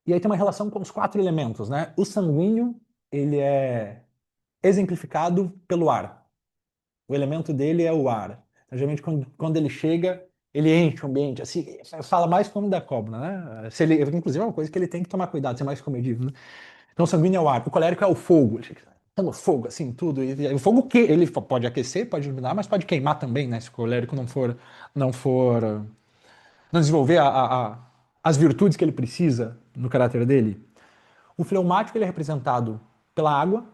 E aí tem uma relação com os quatro elementos, né? O sanguíneo, ele é exemplificado pelo ar. O elemento dele é o ar. Então, geralmente, quando ele chega, ele enche o ambiente. Assim, fala mais como da cobra, né? Se ele, inclusive, é uma coisa que ele tem que tomar cuidado, ser mais comedido, né? Então, o sanguíneo é o ar. O colérico é o fogo. Ele fica no fogo, assim, tudo. E o fogo que ele pode aquecer, pode iluminar, mas pode queimar também, né? Se o colérico não for, não desenvolver as virtudes que ele precisa no caráter dele. O fleumático ele é representado pela água,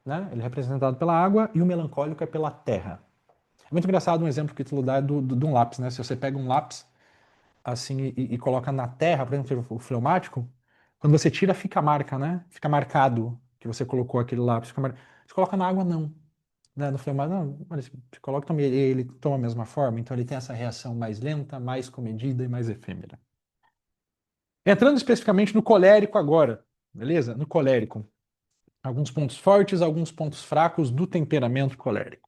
né? Ele é representado pela água e o melancólico é pela terra. É muito engraçado um exemplo que tu dá de um lápis, né? Se você pega um lápis assim e coloca na terra, por exemplo, o fleumático, quando você tira fica a marca, né? Fica marcado que você colocou aquele lápis. Se coloca na água, não. Né? No fleumático, não. Olha, se coloca também, ele toma a mesma forma, então ele tem essa reação mais lenta, mais comedida e mais efêmera. Entrando especificamente no colérico agora, beleza? No colérico. Alguns pontos fortes, alguns pontos fracos do temperamento colérico.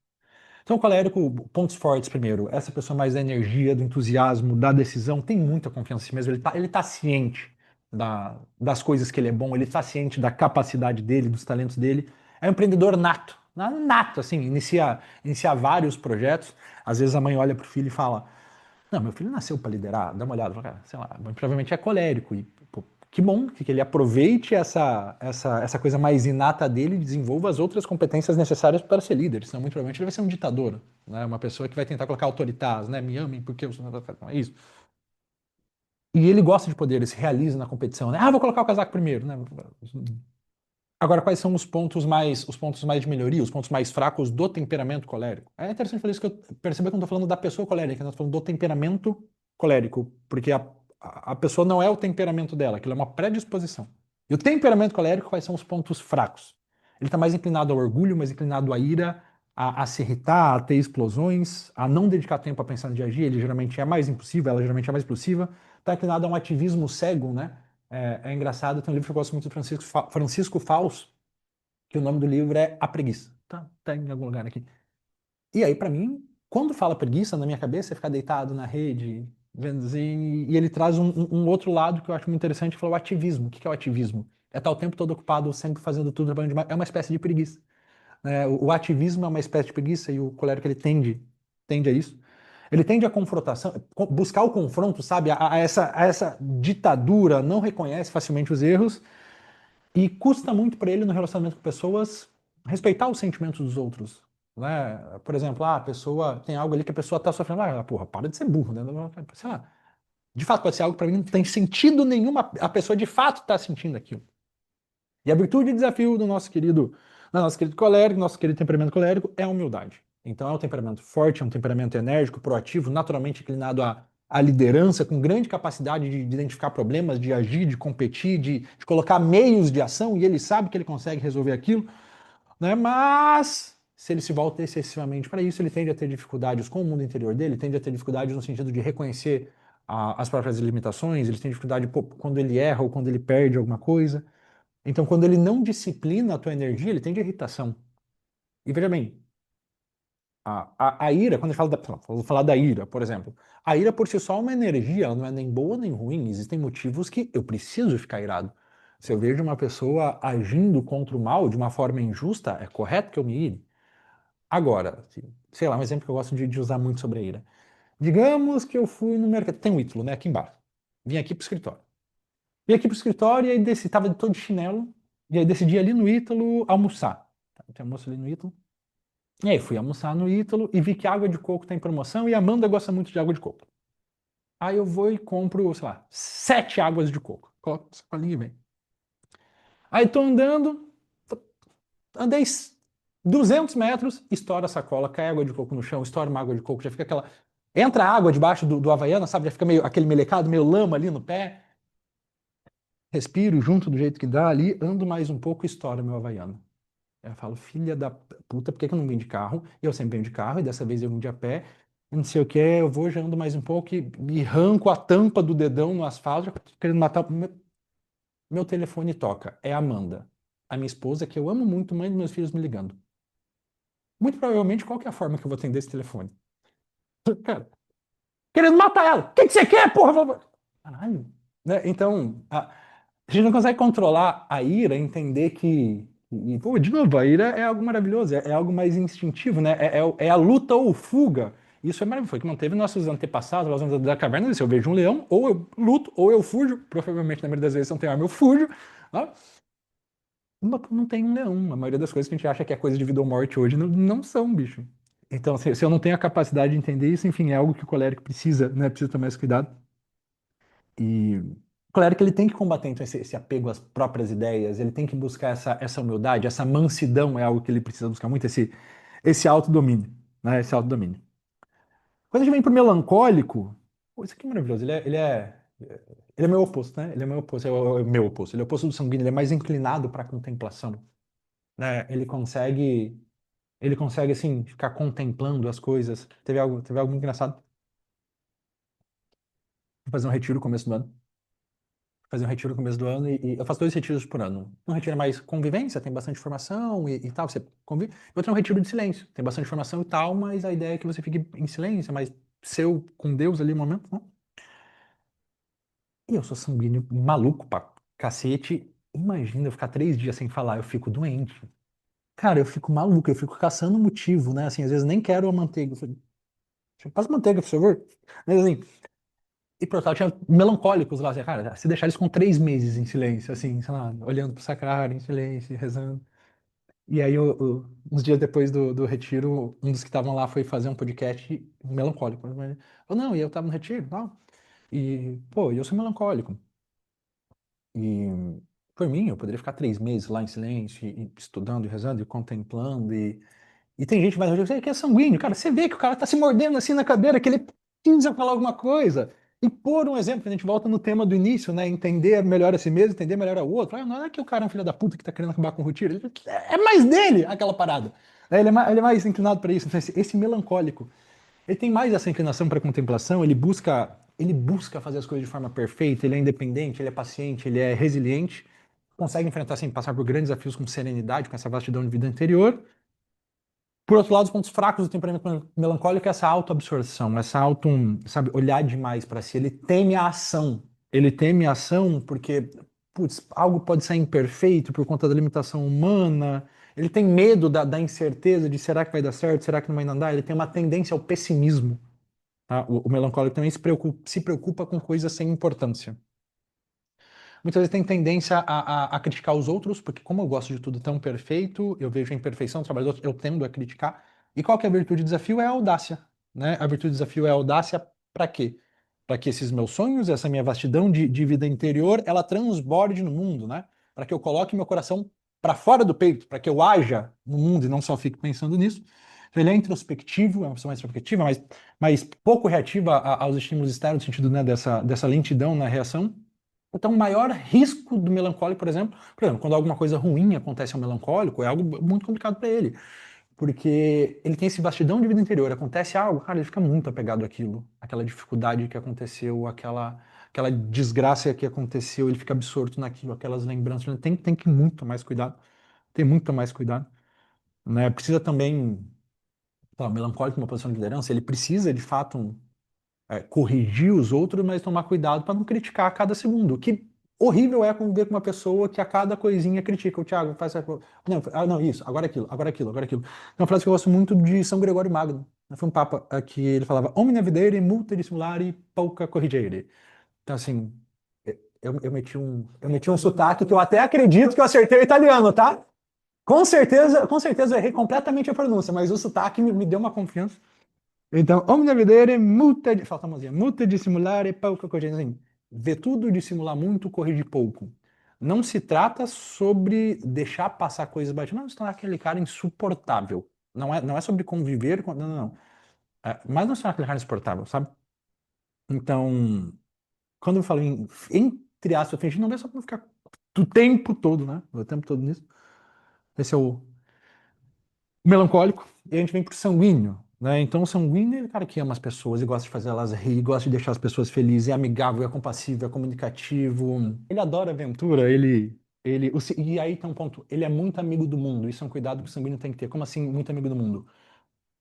Então, o colérico, pontos fortes primeiro. Essa pessoa mais da energia, do entusiasmo, da decisão, tem muita confiança em si mesmo. Ele tá ciente das coisas que ele é bom, ele está ciente da capacidade dele, dos talentos dele. É um empreendedor nato. Nato, assim, inicia vários projetos. Às vezes a mãe olha para o filho e fala: não, meu filho nasceu para liderar, dá uma olhada, cara, sei lá, provavelmente é colérico. E, pô, que bom que ele aproveite essa coisa mais inata dele e desenvolva as outras competências necessárias para ser líder. Senão, muito provavelmente, ele vai ser um ditador, né? Uma pessoa que vai tentar colocar autoritários, né? Me amem porque eu sou. Não é isso. E ele gosta de poder, ele se realiza na competição, né? Ah, vou colocar o casaco primeiro, né? Agora, quais são os pontos mais de melhoria, os pontos mais fracos do temperamento colérico? É interessante fazer isso que eu percebo que eu não estou falando da pessoa colérica, eu estou falando do temperamento colérico, porque a pessoa não é o temperamento dela, aquilo é uma predisposição. E o temperamento colérico, quais são os pontos fracos? Ele está mais inclinado ao orgulho, mais inclinado à ira, a se irritar, a ter explosões, a não dedicar tempo a pensar de agir, ele geralmente é mais impulsivo, ela geralmente é mais impulsiva, está inclinado a um ativismo cego, né? É engraçado, tem um livro que eu gosto muito do Francisco Fausto, que o nome do livro é A Preguiça. Tá em algum lugar aqui. E aí, para mim, quando fala preguiça, na minha cabeça é ficar deitado na rede, vendo assim, e ele traz um outro lado que eu acho muito interessante, que é o ativismo. O que é o ativismo? É estar o tempo todo ocupado, sempre fazendo tudo, trabalhando demais. É uma espécie de preguiça. Né? O ativismo é uma espécie de preguiça e o colérico ele tende a isso. Ele tende à confrontação, buscar o confronto, sabe? A essa ditadura, não reconhece facilmente os erros e custa muito para ele no relacionamento com pessoas respeitar os sentimentos dos outros. Né? Por exemplo, a pessoa tem algo ali que a pessoa está sofrendo, porra, para de ser burro, né? Sei lá, de fato pode ser algo que para mim não tem sentido nenhum, a pessoa de fato está sentindo aquilo. E a virtude e desafio do nosso querido colérico, nosso querido temperamento colérico, é a humildade. Então é um temperamento forte, é um temperamento enérgico, proativo, naturalmente inclinado à liderança, com grande capacidade de identificar problemas, de agir, de competir, de colocar meios de ação, e ele sabe que ele consegue resolver aquilo, né? Mas se ele se volta excessivamente para isso, ele tende a ter dificuldades com o mundo interior dele, tende a ter dificuldades no sentido de reconhecer as próprias limitações, ele tem dificuldade quando ele erra ou quando ele perde alguma coisa. Então, quando ele não disciplina a tua energia, ele tende a irritação. E veja bem, a ira, quando a gente fala vou falar da ira, por exemplo, a ira por si só é uma energia, ela não é nem boa nem ruim. Existem motivos que eu preciso ficar irado. Se eu vejo uma pessoa agindo contra o mal de uma forma injusta, é correto que eu me ire. Agora, sei lá, um exemplo que eu gosto de usar muito sobre a ira. Digamos que eu fui no mercado, tem um Ítalo, né, aqui embaixo. Vim aqui pro escritório. Vim aqui pro escritório e aí tava todo de chinelo, e aí decidi ir ali no Ítalo almoçar. Tem almoço ali no Ítalo. E aí fui almoçar no Ítalo e vi que a água de coco tá em promoção e a Amanda gosta muito de água de coco. Aí eu vou e compro, sei lá, 7 águas de coco. Coloco no sacolinho e vem. Aí tô andando, andei 200 metros, estoura a sacola, cai água de coco no chão, estoura uma água de coco, já fica aquela. Entra água debaixo do Havaiana, sabe? Já fica meio aquele melecado, meio lama ali no pé. Respiro junto do jeito que dá ali, ando mais um pouco e estoura meu Havaiana. Eu falo, filha da puta, por que que eu não vim de carro? Eu sempre venho de carro e dessa vez eu vim de a pé. E não sei o que, eu vou, já ando mais um pouco e me arranco a tampa do dedão no asfalto, já tô querendo matar. meu telefone toca, é a Amanda, a minha esposa, que eu amo muito, mãe dos meus filhos me ligando. Muito provavelmente, qual que é a forma que eu vou atender esse telefone? Cara, querendo matar ela. O que que você quer, porra? Caralho. Né? Então, a gente não consegue controlar a ira, entender que. E, pô, de novo, a ira é algo maravilhoso, é algo mais instintivo, né? É a luta ou fuga. Isso é maravilhoso. Foi o que manteve nossos antepassados, lá da caverna. Se eu vejo um leão, ou eu luto, ou eu fujo. Provavelmente, na maioria das vezes, se não tem arma, eu fujo. Ó. Não tem um leão. A maioria das coisas que a gente acha que é coisa de vida ou morte hoje não são, bicho. Então, se eu não tenho a capacidade de entender isso, enfim, é algo que o colérico precisa, né? Precisa tomar esse cuidado. E o colérico ele tem que combater então, esse apego às próprias ideias, ele tem que buscar essa humildade, essa mansidão é algo que ele precisa buscar muito, esse autodomínio, né? Esse autodomínio. Quando a gente vem pro melancólico, pô, isso aqui é maravilhoso, ele é meu oposto, né? Ele é meu oposto, é o meu oposto. Ele é o oposto do sanguíneo, ele é mais inclinado para a contemplação, né? Ele consegue assim ficar contemplando as coisas. Teve algo muito engraçado. Fui fazer um retiro no começo do ano. Fazer um retiro no começo do ano e eu faço 2 retiros por ano. Um retiro é mais convivência, tem bastante informação e tal, você convive. E outro é um retiro de silêncio, tem bastante informação e tal, mas a ideia é que você fique em silêncio, é mais seu com Deus ali no momento, né? E eu sou sanguíneo, maluco pra cacete. Imagina eu ficar 3 dias sem falar, eu fico doente. Cara, eu fico maluco, eu fico caçando motivo, né? Assim, às vezes nem quero a manteiga. Eu falo, passa manteiga, por favor. Mas assim, e pronto, tinha melancólicos lá, assim, cara, se deixar eles com 3 meses em silêncio, assim, sei lá, olhando pro sacrário, em silêncio, rezando. E aí, uns dias depois do retiro, um dos que estavam lá foi fazer um podcast melancólico. Eu não, e eu tava no retiro e tal. E, pô, eu sou melancólico. E, por mim, eu poderia ficar 3 meses lá em silêncio, e estudando, e rezando, e contemplando, e tem gente mais que é sanguíneo. Cara, você vê que o cara tá se mordendo assim na cadeira, que ele precisa falar alguma coisa. E por um exemplo, a gente volta no tema do início, né? Entender melhor a si mesmo, entender melhor ao outro. Não é que o cara é um filho da puta que tá querendo acabar com o rotina. É mais dele aquela parada. Ele é mais inclinado para isso. Então, esse melancólico, ele tem mais essa inclinação para contemplação, ele busca fazer as coisas de forma perfeita, ele é independente, ele é paciente, ele é resiliente, consegue enfrentar, assim, passar por grandes desafios com serenidade, com essa vastidão de vida interior. Por outro lado, os pontos fracos do temperamento melancólico é essa autoabsorção, sabe, olhar demais para si. Ele teme a ação. Ele teme a ação porque, putz, algo pode ser imperfeito por conta da limitação humana. Ele tem medo da incerteza de será que vai dar certo, será que não vai dar. Ele tem uma tendência ao pessimismo. Tá? O melancólico também se preocupa com coisas sem importância. Muitas vezes tem tendência a criticar os outros, porque como eu gosto de tudo tão perfeito, eu vejo a imperfeição do trabalho dos outros, eu tendo a criticar. E qual que é a virtude do desafio? É a audácia, né? A virtude do desafio é a audácia para quê? Para que esses meus sonhos, essa minha vastidão de vida interior, ela transborde no mundo, né? Para que eu coloque meu coração para fora do peito, para que eu haja no mundo e não só fique pensando nisso. Então, ele é introspectivo, é uma pessoa mais introspectiva, mas pouco reativa aos estímulos externos, no sentido, né, dessa lentidão na reação. Então, o maior risco do melancólico, por exemplo, quando alguma coisa ruim acontece ao melancólico, é algo muito complicado para ele, porque ele tem esse vastidão de vida interior. Acontece algo, cara, ele fica muito apegado àquilo, aquela dificuldade que aconteceu, aquela desgraça que aconteceu, ele fica absorto naquilo, aquelas lembranças. Tem que muito mais cuidado, tem muito mais cuidado, né? Precisa também, tá, o melancólico, uma posição de liderança, ele precisa de fato corrigir os outros, mas tomar cuidado para não criticar a cada segundo. Que horrível é conviver com uma pessoa que a cada coisinha critica. O Thiago faz essa coisa. Não, não, isso, agora aquilo, agora aquilo, agora aquilo. É uma frase que eu gosto muito de São Gregório Magno. Foi um papa que ele falava: Omnia videre, multa dissimulare, pauca corrigere. Então, assim, eu meti um sotaque que eu até acredito que eu acertei o italiano, tá? Com certeza eu errei completamente a pronúncia, mas o sotaque me deu uma confiança. Então, omnia vedere, falta a mãozinha, multa dissimulare, pouca corrigir. Assim, ver tudo, dissimular muito, corrigir pouco. Não se trata sobre deixar passar coisas batidas, não se tornar aquele cara insuportável. Não é sobre conviver com. Não, não, não. Mas não se tornar aquele cara insuportável, sabe? Então, quando eu falo entre aspas, fingir, não é só pra não ficar o tempo todo, né? O tempo todo nisso. Esse é o melancólico. E a gente vem pro sanguíneo. né? Então, o sanguíneo é o cara que ama as pessoas e gosta de fazer elas rir, gosta de deixar as pessoas felizes, é amigável, é compassivo, é comunicativo. Ele adora aventura, e aí tem um ponto, ele é muito amigo do mundo. Isso é um cuidado que o sanguíneo tem que ter. Como assim, muito amigo do mundo?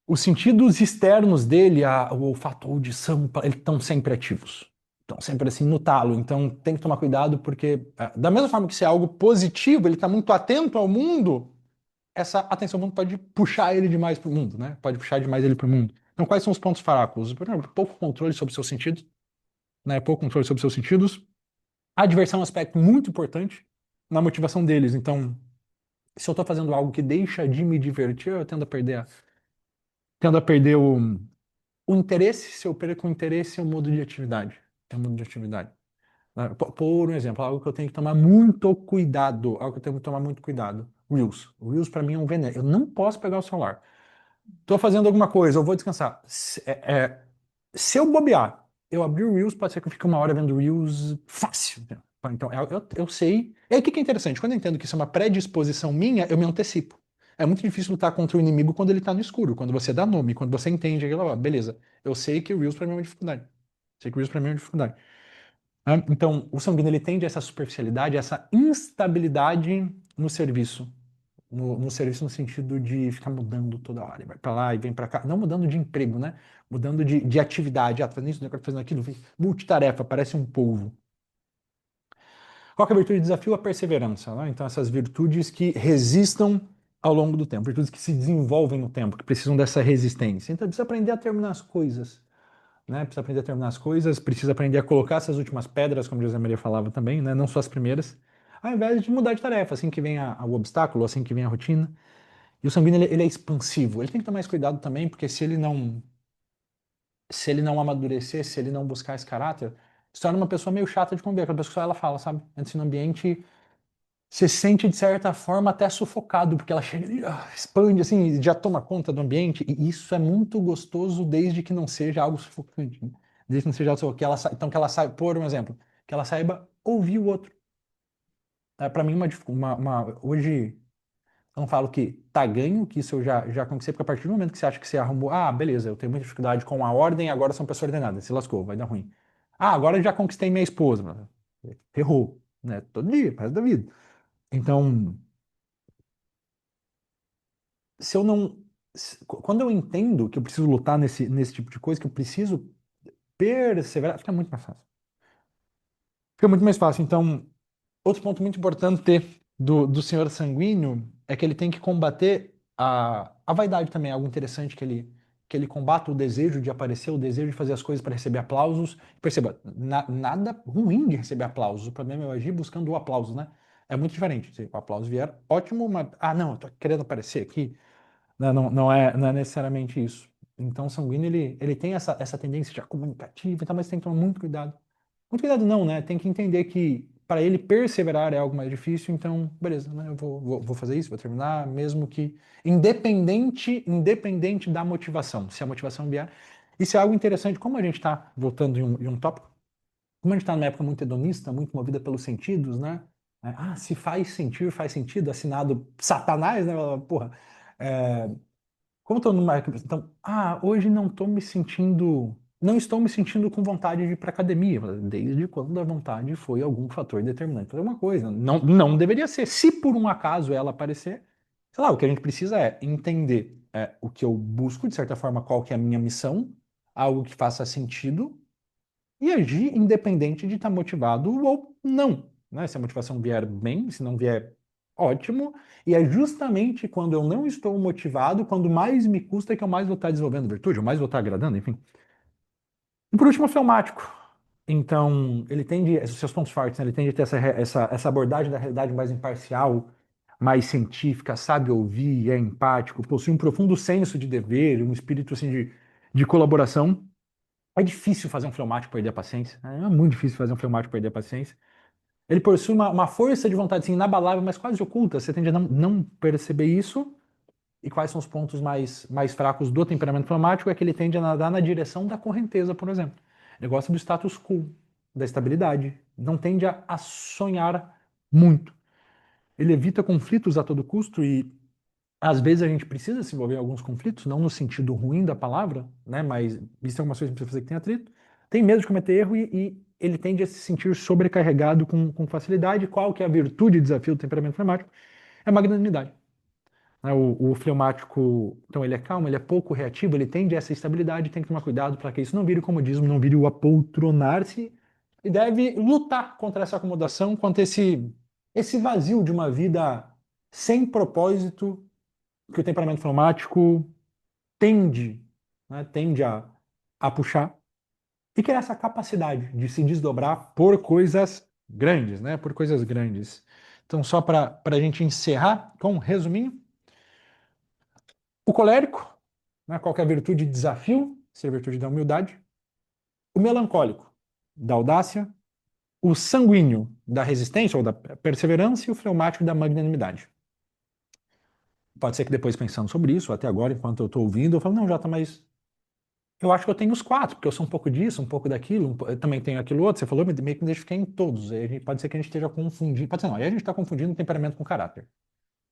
Os sentidos externos dele, o olfato, a audição, eles estão sempre ativos. Estão sempre assim no talo. Então tem que tomar cuidado porque, da mesma forma que se é algo positivo, ele está muito atento ao mundo, essa atenção ao mundo pode puxar ele demais para o mundo, né? Pode puxar demais ele para o mundo. Então quais são os pontos fracos? Por exemplo, pouco controle sobre seus sentidos, né? Pouco controle sobre seus sentidos. A diversão é um aspecto muito importante na motivação deles. Então, se eu estou fazendo algo que deixa de me divertir, eu tendo a perder o interesse. Se eu perco o interesse, é um modo de atividade. É um modo de atividade. Né? Por um exemplo, algo que eu tenho que tomar muito cuidado. Algo que eu tenho que tomar muito cuidado. Reels. O Reels para mim é um veneno. Eu não posso pegar o celular. Tô fazendo alguma coisa, eu vou descansar. Se eu bobear, eu abrir o Reels, pode ser que eu fique uma hora vendo Reels fácil. Né? Então, eu sei. E aí, o que que é interessante? Quando eu entendo que isso é uma predisposição minha, eu me antecipo. É muito difícil lutar contra o inimigo quando ele tá no escuro, quando você dá nome, quando você entende aquilo lá. Beleza, eu sei que o Reels pra mim é uma dificuldade. Sei que o Reels pra mim é uma dificuldade. Né? Então, o sanguíneo ele tende a essa superficialidade, essa instabilidade no serviço. No serviço no sentido de ficar mudando toda hora, vai pra lá e vem pra cá, não mudando de emprego, né? Mudando de atividade, tô fazendo isso, tô fazendo aquilo, multitarefa, parece um polvo. Qual que é a virtude de desafio? A perseverança, né? Então essas virtudes que resistam ao longo do tempo, virtudes que se desenvolvem no tempo, que precisam dessa resistência. Então precisa aprender a terminar as coisas, né? Precisa aprender a terminar as coisas, precisa aprender a colocar essas últimas pedras, como José Maria falava também, né? Não só as primeiras, ao invés de mudar de tarefa, assim que vem o obstáculo, assim que vem a rotina. E o sanguíneo ele é expansivo. Ele tem que tomar mais cuidado também, porque se ele não amadurecer, se ele não buscar esse caráter, se torna uma pessoa meio chata de conviver. Aquela pessoa que só ela fala, sabe? Antes no ambiente, se sente de certa forma até sufocado, porque ela chega e expande, assim, já toma conta do ambiente. E isso é muito gostoso desde que não seja algo sufocante. Né? Desde que não seja algo sufocante. Então que ela saiba, por um exemplo, que ela saiba ouvir o outro. É, para mim, hoje. Eu não falo que tá ganho, que isso eu já conquistei, porque a partir do momento que você acha que você arrumou, beleza, eu tenho muita dificuldade com a ordem, agora sou uma pessoa ordenada, se lascou, vai dar ruim. Agora eu já conquistei minha esposa. Ferrou, né? Todo dia, pro resto da vida. Então, se eu não. Quando eu entendo que eu preciso lutar nesse tipo de coisa, que eu preciso perseverar, fica muito mais fácil. Fica muito mais fácil. Então, outro ponto muito importante do senhor sanguíneo é que ele tem que combater a vaidade também, algo interessante que ele combate o desejo de aparecer, o desejo de fazer as coisas para receber aplausos. Perceba, nada ruim de receber aplausos. O problema é eu agir buscando o aplauso, né? É muito diferente. Se o aplauso vier, ótimo, mas, não, eu tô querendo aparecer aqui. Não é necessariamente isso. Então, o sanguíneo, ele tem essa tendência já comunicativa, então, mas tem que tomar muito cuidado. Muito cuidado não, né? Tem que entender que para ele perseverar é algo mais difícil, então, beleza, né? Eu vou fazer isso, vou terminar, mesmo que independente da motivação, se a motivação vier. Isso é algo interessante, como a gente está voltando em um tópico, como a gente está numa época muito hedonista, muito movida pelos sentidos, né? Se faz sentir, faz sentido, assinado Satanás, né? Porra, é, como estou numa. Então, hoje não estou me sentindo com vontade de ir para academia. Desde quando a vontade foi algum fator determinante para alguma coisa. Não deveria ser. Se por um acaso ela aparecer, sei lá, o que a gente precisa é entender o que eu busco, de certa forma, qual que é a minha missão, algo que faça sentido, e agir independente de estar motivado ou não. Né? Se a motivação vier bem, se não vier, ótimo. E é justamente quando eu não estou motivado, quando mais me custa, que eu mais vou estar desenvolvendo virtude, eu mais vou estar agradando, enfim. E por último, o fleumático. Então, ele tende, os seus pontos fortes, né? Ele tende a ter essa abordagem da realidade mais imparcial, mais científica, sabe ouvir, é empático, possui um profundo senso de dever, um espírito assim, de colaboração. É difícil fazer um fleumático perder a paciência. É muito difícil fazer um fleumático perder a paciência. Ele possui uma força de vontade assim, inabalável, mas quase oculta. Você tende a não perceber isso. E quais são os pontos mais fracos do temperamento fleumático? É que ele tende a nadar na direção da correnteza, por exemplo. Ele gosta do status quo, da estabilidade. Não tende a sonhar muito. Ele evita conflitos a todo custo e Às vezes a gente precisa se envolver em alguns conflitos, não no sentido ruim da palavra, né? Mas existem algumas coisas que precisa fazer que tem atrito. Tem medo de cometer erro e ele tende a se sentir sobrecarregado com facilidade. Qual que é a virtude e desafio do temperamento fleumático? É a magnanimidade. Né? O fleumático, então ele é calmo, ele é pouco reativo, ele tende a essa estabilidade, tem que tomar cuidado para que isso não vire o comodismo, não vire o apoltronar-se e deve lutar contra essa acomodação, contra esse vazio de uma vida sem propósito que o temperamento fleumático tende, né, tende a puxar e criar essa capacidade de se desdobrar por coisas grandes, né, por coisas grandes. Então, só para a gente encerrar com um resuminho, o colérico, né, qual que é a virtude de desafio, ser a virtude da humildade, o melancólico, da audácia, o sanguíneo, da resistência ou da perseverança e o fleumático da magnanimidade. Pode ser que depois, pensando sobre isso, até agora, enquanto eu estou ouvindo, eu falo, não, Jota, mas eu acho que eu tenho os quatro, porque eu sou um pouco disso, um pouco daquilo, eu também tenho aquilo outro. Você falou, meio que me identifiquei em todos. Aí pode ser que a gente esteja confundindo. Pode ser não, aí a gente está confundindo temperamento com caráter.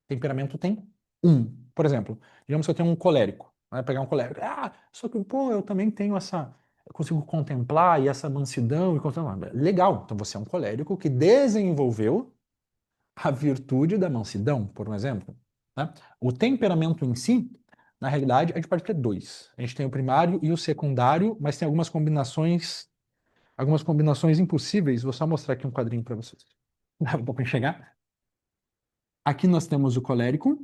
Temperamento tem um. Por exemplo, digamos que eu tenho um colérico. Vai pegar um colérico. Ah, só que, pô, eu também tenho essa. Eu consigo contemplar e essa mansidão e contemplar. Legal, então você é um colérico que desenvolveu a virtude da mansidão, por um exemplo. Né? O temperamento em si, na realidade, a gente pode ter dois. A gente tem o primário e o secundário, mas tem algumas combinações impossíveis. Vou só mostrar aqui um quadrinho para vocês. Dá um pouco enxergar. Aqui nós temos o colérico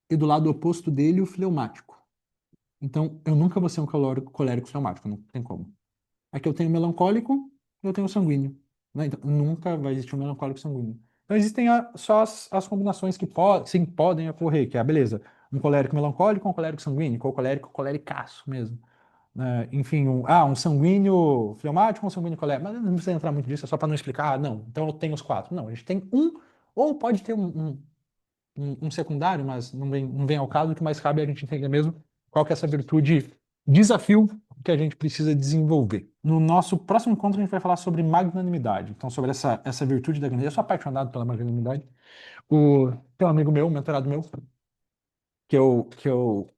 e do lado oposto dele o fleumático. Então, eu nunca vou ser um colérico fleumático, não tem como. Aqui eu tenho melancólico e eu tenho sanguíneo. Né? Então, nunca vai existir um melancólico sanguíneo. Então, existem só as combinações que sim, podem ocorrer, que é, beleza, um colérico melancólico, um colérico sanguíneo, ou colérico coléricaço mesmo. Né? Enfim, um sanguíneo fleumático, um sanguíneo colérico. Mas não precisa entrar muito nisso, é só para não explicar, não, então eu tenho os quatro. Não, a gente tem um, ou pode ter um secundário, mas não vem ao caso, o que mais cabe é a gente entender mesmo qual que é essa virtude, desafio que a gente precisa desenvolver. No nosso próximo encontro, a gente vai falar sobre magnanimidade, então sobre essa virtude da grandeza. Eu sou apaixonado pela magnanimidade. Tem um amigo meu, um mentorado meu, que eu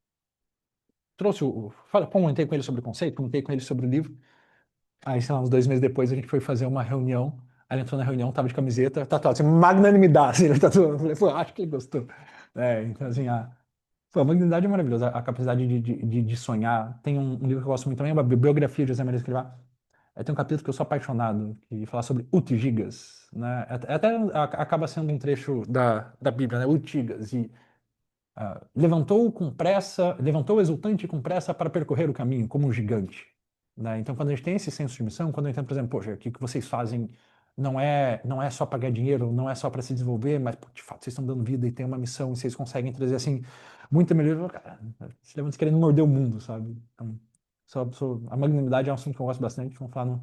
trouxe, comentei com ele sobre o conceito, comentei com ele sobre o livro. Aí, sei lá, uns 2 meses depois, a gente foi fazer uma reunião. Aí ele entrou na reunião, tava de camiseta, tatuado, assim, magnanimidade. Ele tatuou. Eu falei, pô, acho que ele gostou. Então, assim, pô, a magnanimidade é maravilhosa. A capacidade de sonhar. Tem um livro que eu gosto muito também, é uma biografia de José Maria Escrivá. Tem um capítulo que eu sou apaixonado, que fala sobre Utigigas, né? Até acaba sendo um trecho da Bíblia, né? Utigas. Levantou exultante com pressa para percorrer o caminho, como um gigante. Né? Então, quando a gente tem esse senso de missão, quando eu entendo, por exemplo, poxa, o que vocês fazem não é só pagar dinheiro, não é só para se desenvolver, mas, pô, de fato, vocês estão dando vida e tem uma missão e vocês conseguem trazer, assim, muita melhoria. Cara, se levanta querendo morder o mundo, sabe? Então, a magnanimidade é um assunto que eu gosto bastante. Vamos falar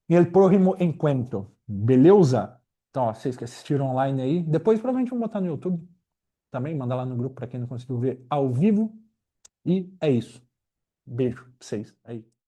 em El Próximo Encuentro. Beleza? Então, ó, vocês que assistiram online aí, depois provavelmente vão botar no YouTube também, mandar lá no grupo para quem não conseguiu ver ao vivo. E é isso. Beijo pra vocês aí.